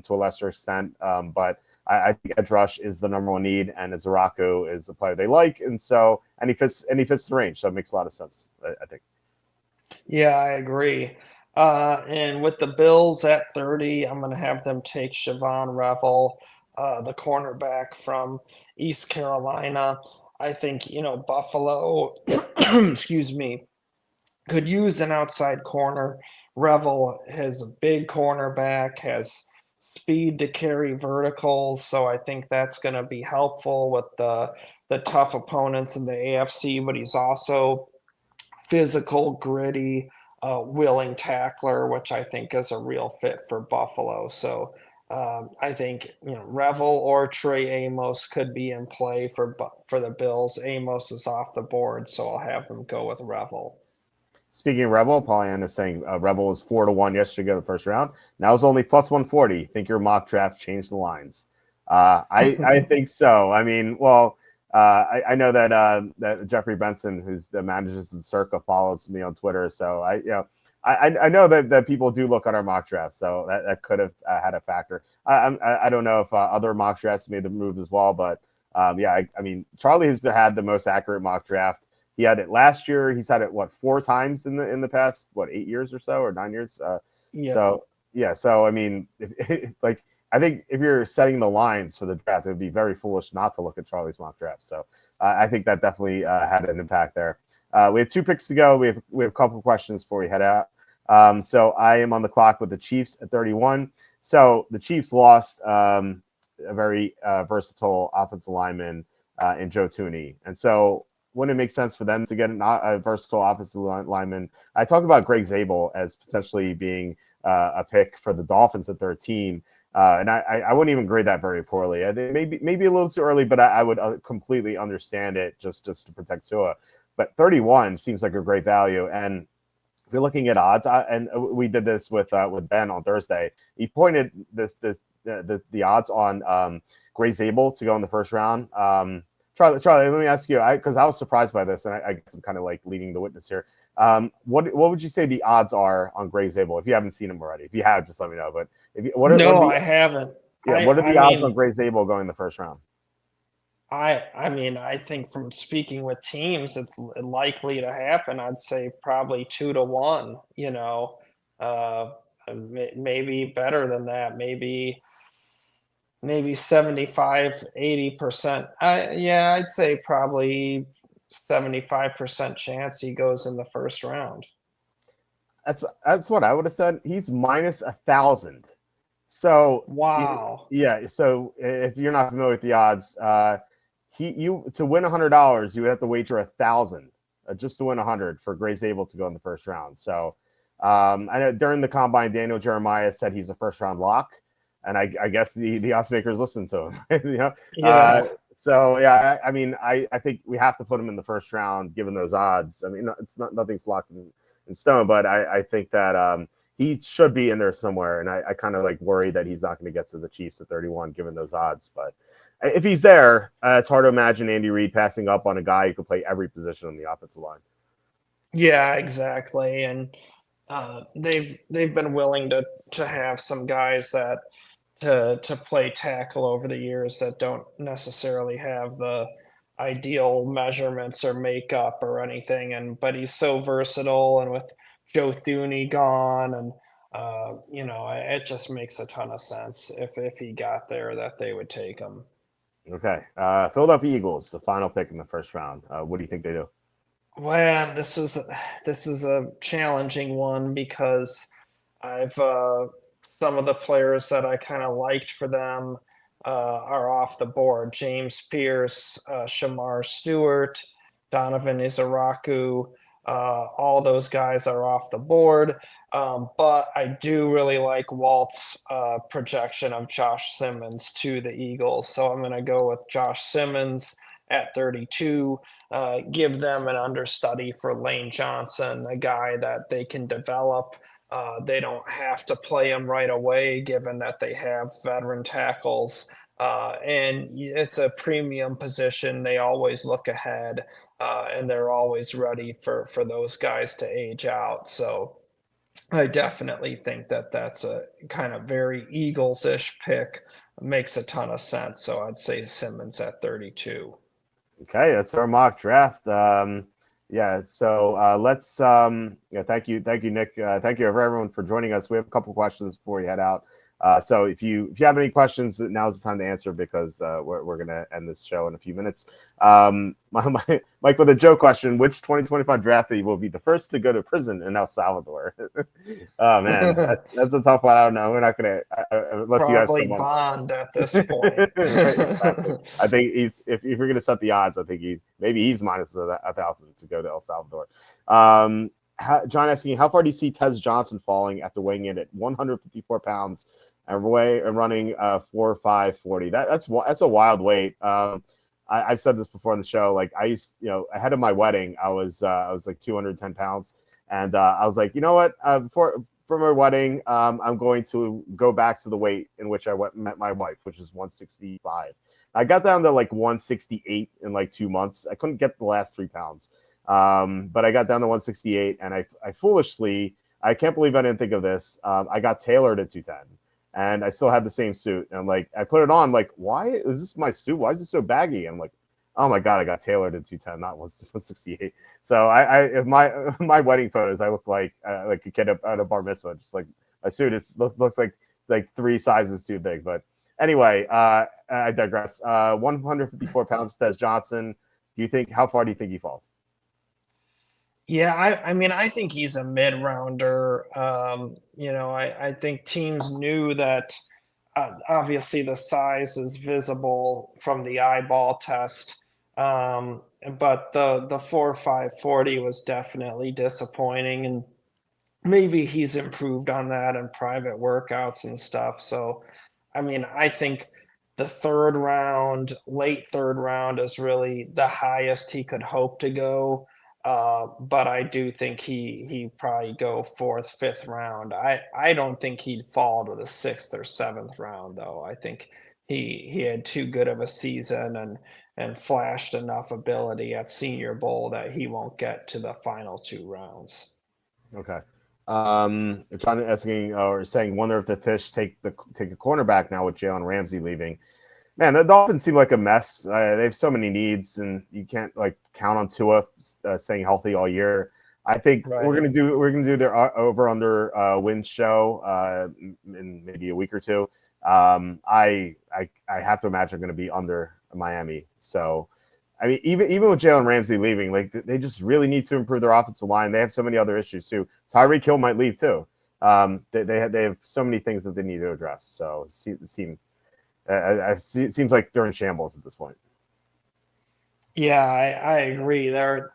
to a lesser extent. But I think edge rush is the number 1 need, and Zaraku is the player they like, and he fits the range, so it makes a lot of sense, I think. Yeah, I agree. And with the Bills at 30, I'm going to have them take Siobhan Revel, the cornerback from East Carolina. I think, Buffalo, excuse me, could use an outside corner. Revel has a big cornerback, has speed to carry verticals, so I think that's going to be helpful with the tough opponents in the AFC, but he's also physical, gritty, willing tackler, which I think is a real fit for Buffalo. So I think Revel or Trey Amos could be in play for the Bills. Amos is off the board, so I'll have them go with Revel. Speaking of Rebel, Pollyanna is saying Rebel was 4-1 yesterday to the first round. Now it's only plus 140. Think your mock draft changed the lines? I think so. I mean, well, I know that Jeffrey Benson, who's the manager of the Circa, follows me on Twitter. So I know that people do look at our mock drafts. So that could have had a factor. I don't know if other mock drafts made the move as well, but I mean, Charlie has had the most accurate mock draft. He had it last year. He's had it 4 times in the past 8 years or so, or 9 years. So I mean, I think if you're setting the lines for the draft, it would be very foolish not to look at Charlie's mock draft. So I think that definitely had an impact there. We have 2 picks to go. We have a couple of questions before we head out. So I am on the clock with the Chiefs at 31. So the Chiefs lost a very versatile offensive lineman in Joe Thuney, and so wouldn't it make sense for them to get a versatile offensive lineman? I talk about Greg Zabel as potentially being a pick for the Dolphins at 13. And I wouldn't even grade that very poorly. I think maybe a little too early, but I would completely understand it just to protect Tua. But 31 seems like a great value. And if you're looking at odds, and we did this with Ben on Thursday, he pointed the odds on Greg Zabel to go in the first round. Charlie, let me ask you, because I was surprised by this, and I guess I'm kind of like leading the witness here. What would you say the odds are on Greg Zabel if you haven't seen him already? If you have, just let me know. But I haven't. Yeah, what are the odds on Greg Zabel going in the first round? I mean, I think from speaking with teams, it's likely to happen. I'd say probably 2-1. Maybe better than that. Maybe 75-80%. I'd say probably 75% chance he goes in the first round. That's what I would have said. He's minus 1,000. So wow. So if you're not familiar with the odds, to win $100, you would have to wager 1,000 just to win 100 for Greg Zabel to go in the first round. So I know during the combine, Daniel Jeremiah said he's a first round lock. And I guess the odds makers listen to him. I mean, I think we have to put him in the first round given those odds. I mean, nothing's locked in stone, but I think that he should be in there somewhere. And I kind of like worry that he's not going to get to the Chiefs at 31 given those odds. But if he's there, it's hard to imagine Andy Reid passing up on a guy who could play every position on the offensive line. Yeah, exactly. And they've been willing to have some guys that to play tackle over the years that don't necessarily have the ideal measurements or makeup or anything, but he's so versatile, and with Joe Thuney gone, and it just makes a ton of sense if he got there that they would take him. Okay. Philadelphia Eagles, the final pick in the first round. What do you think they do? Well, this is a challenging one because I've some of the players that I kind of liked for them are off the board. James Pierce, Shamar Stewart, Donovan Izaraku, all those guys are off the board. But I do really like Walt's projection of Josh Simmons to the Eagles. So I'm going to go with Josh Simmons at 32. Give them an understudy for Lane Johnson, a guy that they can develop. They don't have to play him right away, given that they have veteran tackles. And it's a premium position. They always look ahead, and they're always ready for those guys to age out. So I definitely think that that's a kind of very Eagles-ish pick. Makes a ton of sense. So I'd say Simmons at 32. Okay, that's our mock draft. Yeah, so let's yeah, thank you, Nick. Thank you everyone for joining us. We have a couple questions before you head out. So if you have any questions, now's the time to answer because we're gonna end this show in a few minutes. Mike with a joke question: which 2025 draftee will be the first to go to prison in El Salvador? Oh man, that's a tough one. I don't know. We're not gonna unless Probably you have someone. Bond at this point. Right, exactly. I think he's if you're gonna set the odds, I think he's minus 1,000 to go to El Salvador. John asking, how far do you see Tez Johnson falling after weighing in at 154 pounds and running 4.5 40? That's a wild weight. I've said this before on the show. Like I used, ahead of my wedding, I was like 210 pounds, and I was like, you know what? For my wedding, I'm going to go back to the weight in which I met my wife, which is 165. I got down to like 168 in like 2 months. I couldn't get the last 3 pounds. But I got down to 168, and I foolishly, I can't believe I didn't think of this. I got tailored at 210, and I still had the same suit. And like, I put it on, like, why is this my suit? Why is it so baggy? And I'm like, oh my God, I got tailored at 210, not 168. So if my wedding photos, I look like a kid at a bar mitzvah. Just like my suit looks like 3 sizes too big. But anyway, I digress. 154 pounds for Tez Johnson. How far do you think he falls? Yeah, I mean, I think he's a mid-rounder. I think teams knew that obviously the size is visible from the eyeball test, but the 4.5 40 was definitely disappointing, and maybe he's improved on that in private workouts and stuff. So, I mean, I think the third round, late third round, is really the highest he could hope to go. But I do think he probably go fourth, fifth round. I don't think he'd fall to the sixth or seventh round though. I think he had too good of a season and flashed enough ability at Senior Bowl that he won't get to the final 2 rounds. Okay. John asking or saying, wonder if the Fish take a cornerback now with Jalen Ramsey leaving. Man, the Dolphins seem like a mess. They have so many needs, and you can't like count on Tua staying healthy all year. I think Right. we're gonna do their over under win show in maybe a week or two. I have to imagine going to be under Miami. So, I mean, even with Jalen Ramsey leaving, like they just really need to improve their offensive line. They have so many other issues too. Tyreek Hill might leave too. They have so many things that they need to address. So this team. It seems like they're in shambles at this point. Yeah, I agree. They're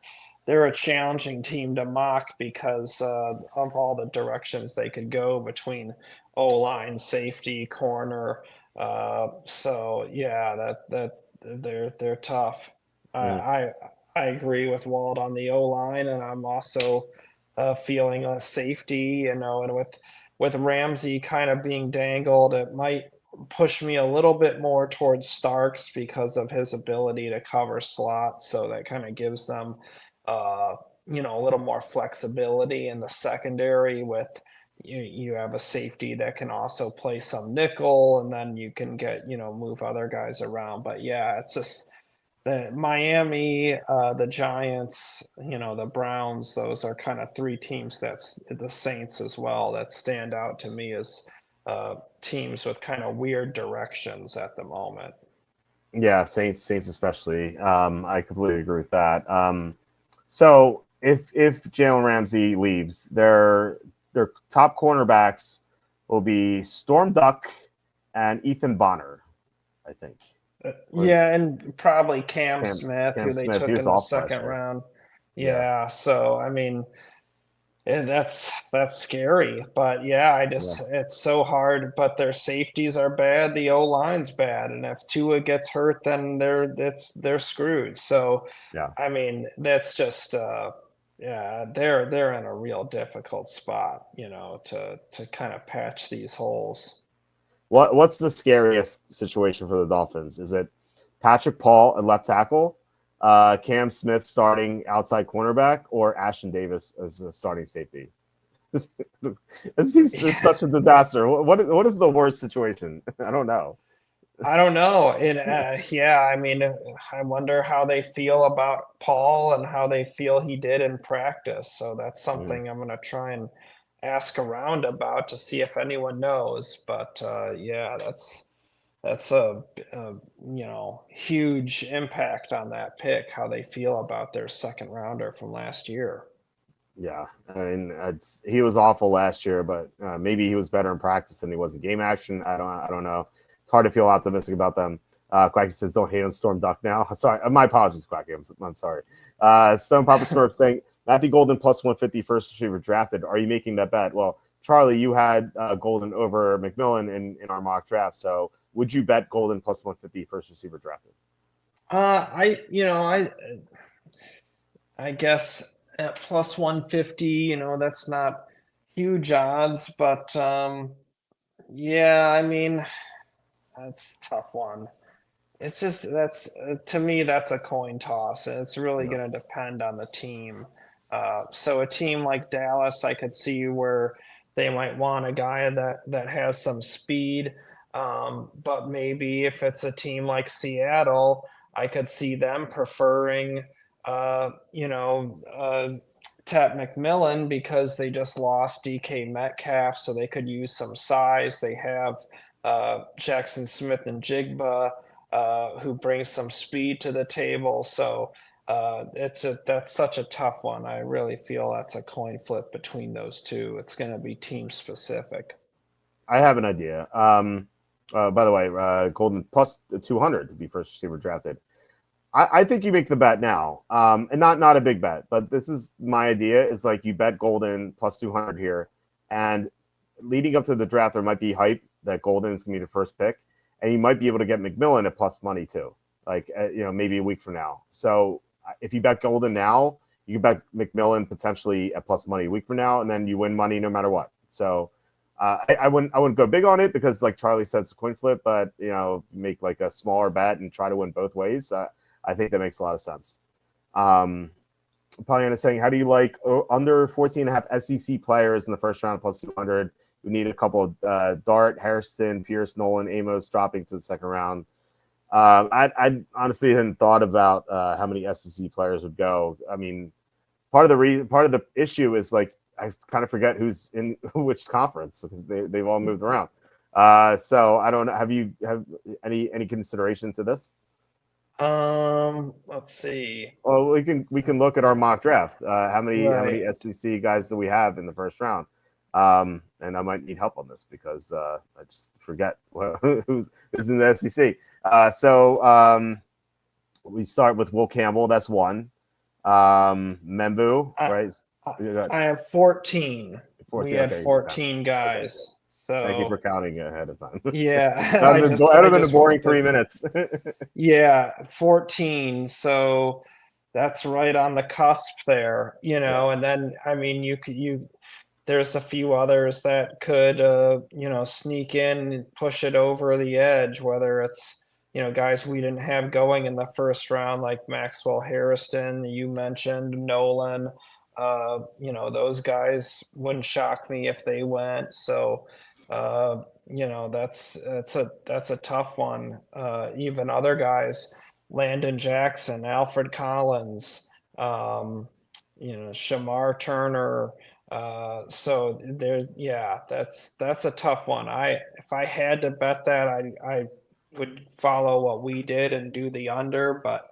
a challenging team to mock because of all the directions they could go between O-line, safety, corner. So yeah, that they're tough. Mm. I agree with Walt on the O-line, and I'm also feeling a safety, and with Ramsey kind of being dangled, it might push me a little bit more towards Starks because of his ability to cover slots. So that kind of gives them, a little more flexibility in the secondary. With you have a safety that can also play some nickel, and then you can move other guys around. But yeah, it's just the Miami, the Giants, the Browns, those are kind of three teams that's the Saints as well that stand out to me as teams with kind of weird directions at the moment. Yeah, Saints especially. I completely agree with that. So if Jalen Ramsey leaves, their top cornerbacks will be Storm Duck and Ethan Bonner, I think. Or Yeah, and probably Cam Cam Smith, Cam who they Smith. He took was in the awful last second year. round. Yeah, Yeah, so I mean, that's scary. But yeah, yeah, it's so hard. But their safeties are bad, the O line's bad, and if Tua gets hurt, then they're screwed. So yeah. I mean, that's just yeah, they're in a real difficult spot, to kind of patch these holes. What's the scariest situation for the Dolphins? Is it Patrick Paul at left tackle, Cam Smith starting outside cornerback, or Ashton Davis as a starting safety? This, this seems it's such a disaster. What is the worst situation? I don't know. I don't know. Yeah, I mean, I wonder how they feel about Paul and how they feel he did in practice. So that's Mhm. something I'm gonna try and ask around about to see if anyone knows. But yeah, that's a huge impact on that pick, how they feel about their second rounder from last year. Yeah, I mean, he was awful last year, but maybe he was better in practice than he was in game action. I don't know. It's hard to feel optimistic about them. Quacky says, "Don't hate on Storm Duck now." Sorry, my apologies, Quacky. I'm sorry. Stone Papa Smurf saying Matthew Golden plus 150 first receiver drafted. Are you making that bet? Well, Charlie, you had Golden over McMillan in our mock draft. So would you bet Golden plus 150 first receiver drafted? I guess at plus 150, that's not huge odds, but yeah, I mean, that's a tough one. It's just that's to me that's a coin toss, and it's really No. going to depend on the team. So a team like Dallas, I could see where they might want a guy that has some speed. But maybe if it's a team like Seattle, I could see them preferring, uh, you know, uh, Tet McMillan because they just lost DK Metcalf, so they could use some size. They have Jackson Smith and Jigba, who brings some speed to the table. So that's such a tough one. I really feel that's a coin flip between those two. It's going to be team specific. I have an idea. By the way, Golden plus 200 to be first receiver drafted. I think you make the bet now, and not a big bet, but this is my idea. Is like you bet Golden plus 200 here, and leading up to the draft, there might be hype that Golden is going to be the first pick, and you might be able to get McMillan at plus money too, like maybe a week from now. So if you bet Golden now, you can bet McMillan potentially at plus money a week from now, and then you win money no matter what. So I wouldn't go big on it because like Charlie said, it's a coin flip, but make like a smaller bet and try to win both ways. I think that makes a lot of sense. Pollyanna saying, how do you like under 14 and a half SEC players in the first round plus 200? We need a couple of Dart, Harrison, Pierce, Nolan, Amos dropping to the second round. I honestly hadn't thought about how many SEC players would go. I mean, part of the issue is like I kind of forget who's in which conference because they've all moved around. So I don't know. Have any consideration to this? Let's see. Well, we can look at our mock draft. How many Right. SEC guys do we have in the first round? And I might need help on this because I just forget who's in the SEC. So we start with Will Campbell. That's one. Membu, I, right? I You got I have 14. We 14. had Okay, 14 okay. guys. Thank you So for counting ahead of time. yeah, that would have been, I that'd have been a just boring wrote 3 minutes. yeah, 14. So that's right on the cusp there, Yeah. and then I mean there's a few others that could sneak in and push it over the edge, whether it's guys we didn't have going in the first round like Maxwell Harrison, you mentioned Nolan. Those guys wouldn't shock me if they went. So that's a tough one. Even other guys. Landon Jackson, Alfred Collins, Shamar Turner. So there, yeah, that's a tough one. If I had to bet that, I would follow what we did and do the under, but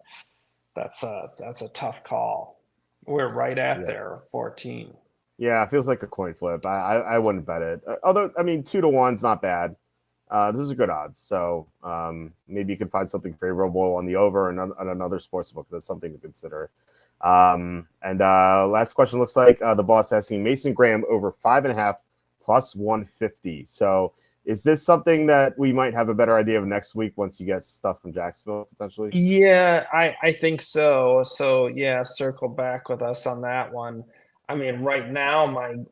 that's a tough call. We're right at Yeah. there, 14. Yeah, it feels like a coin flip. I wouldn't bet it. Although, I mean, 2-1's not bad. Those are good odds. So maybe you can find something favorable on the over and on another sports book. That's something to consider. And last question looks like the boss asking Mason Graham over 5.5 plus 150. So is this something that we might have a better idea of next week once you get stuff from Jacksonville potentially? Yeah, I think so. So yeah, circle back with us on that one. I mean, right now,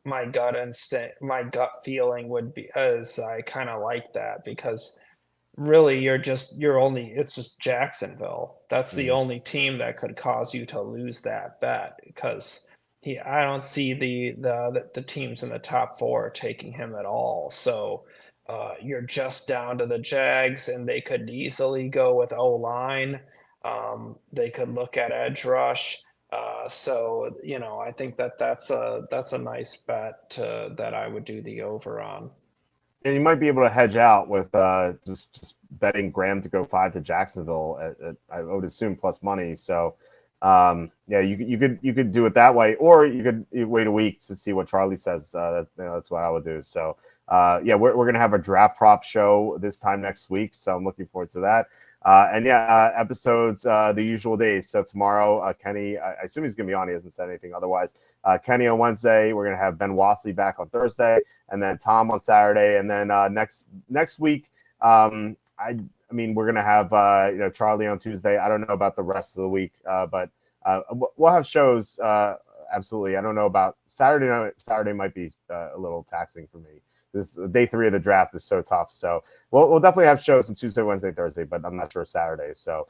my gut instinct, my gut feeling would be is I kind of like that because really it's just Jacksonville. That's the Mhm. only team that could cause you to lose that bet because I don't see the teams in the top four taking him at all. So you're just down to the Jags, and they could easily go with O line. They could look at edge rush. So I think that's a nice bet that I would do the over on. And you might be able to hedge out with just betting Graham to go 5 to Jacksonville at I would assume plus money. So yeah, you could do it that way, or you wait a week to see what Charlie says. That's what I would do. So yeah, we're gonna have a draft prop show this time next week, so I'm looking forward to that. And yeah, episodes the usual days. So tomorrow, Kenny, I assume he's gonna be on. He hasn't said anything otherwise. Kenny on Wednesday. We're gonna have Ben Wassley back on Thursday, and then Tom on Saturday, and then next week. I mean, we're gonna have Charlie on Tuesday. I don't know about the rest of the week, but we'll have shows. Absolutely. I don't know about Saturday night. Saturday might be a little taxing for me. This day 3 of the draft is so tough. So we'll definitely have shows on Tuesday, Wednesday, Thursday, but I'm not sure Saturday. So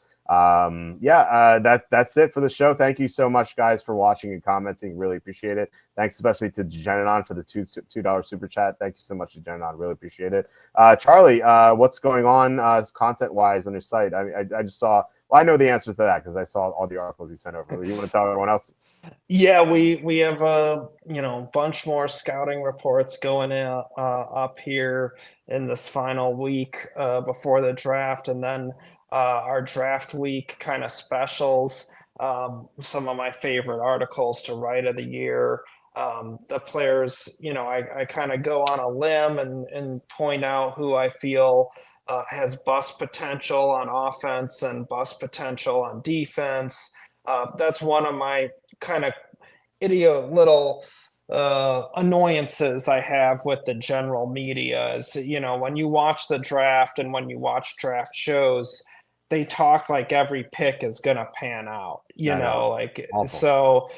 yeah, that's it for the show. Thank you so much, guys, for watching and commenting. Really appreciate it. Thanks especially to Jenanon for the $2 super chat. Thank you so much to Jenanon. Really appreciate it. Charlie, what's going on content wise on your site? I just saw. Well, I know the answer to that because I saw all the articles you sent over. You want to tell everyone else? Yeah, we have a bunch more scouting reports going up here in this final week before the draft, and then our draft week kind of specials. Some of my favorite articles to write of the year. The players, I kind of go on a limb and point out who I feel has bust potential on offense and bust potential on defense. That's one of my kind of little annoyances I have with the general media is, when you watch the draft and when you watch draft shows, they talk like every pick is going to pan out, I know. like, Awful. so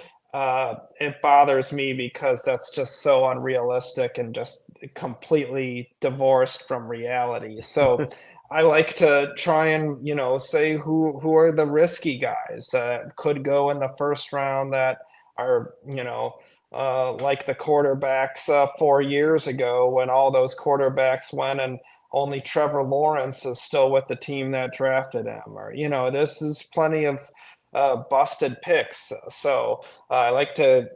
it bothers me because that's just so unrealistic and just completely divorced from reality. So I like to try and, say who are the risky guys that could go in the first round that are, like the quarterbacks 4 years ago when all those quarterbacks went and only Trevor Lawrence is still with the team that drafted him. Or, this is plenty of busted picks. So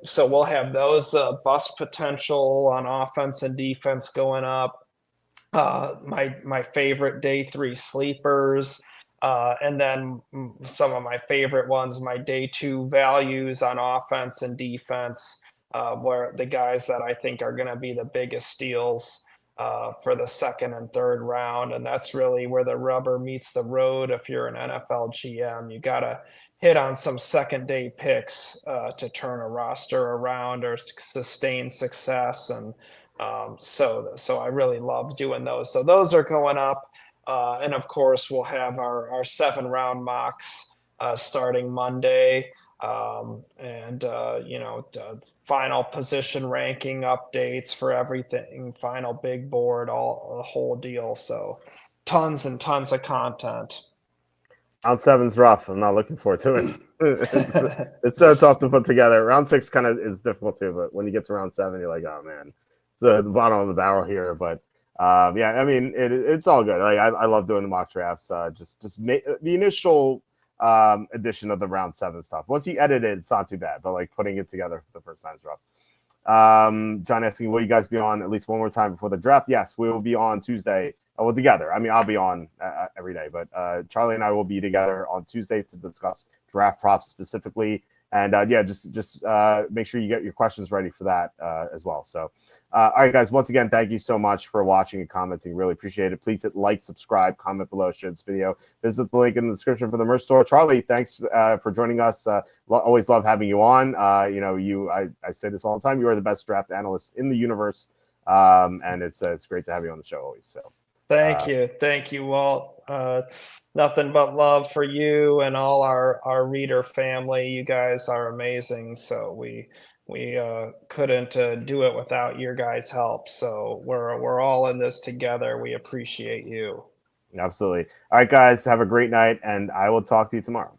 so we'll have those bust potential on offense and defense going up. My favorite day 3 sleepers. And then some of my favorite ones, my day 2 values on offense and defense, where the guys that I think are going to be the biggest steals for the second and third round. And that's really where the rubber meets the road. If you're an NFL GM, you got to hit on some second day picks to turn a roster around or sustain success. And so I really love doing those. So those are going up. And of course, we'll have our 7-round mocks starting Monday. And final position ranking updates for everything, final big board, all the whole deal. So tons and tons of content. Round 7's rough. I'm not looking forward to it. It's so tough to put together. Round 6 kind of is difficult too, but when you get to round 7, you're like, oh man, it's the bottom of the barrel here. But yeah, I mean, it's all good. Like I love doing the mock drafts. The initial edition of the round 7 stuff. Once you edit it, it's not too bad, but like putting it together for the first time is rough. John asking, will you guys be on at least one more time before the draft? Yes, we will be on Tuesday. Well, together. I mean, I'll be on every day, but Charlie and I will be together on Tuesday to discuss draft props specifically. And just make sure you get your questions ready for that as well. So, all right, guys, once again, thank you so much for watching and commenting. Really appreciate it. Please hit like, subscribe, comment below, share this video. Visit the link in the description for the merch store. Charlie, thanks for joining us. Always love having you on. I say this all the time. You are the best draft analyst in the universe, and it's great to have you on the show always. So. Thank you, Walt. Nothing but love for you and all our reader family. You guys are amazing. So we couldn't do it without your guys' help. So we're all in this together. We appreciate you. Absolutely. All right, guys, have a great night, and I will talk to you tomorrow.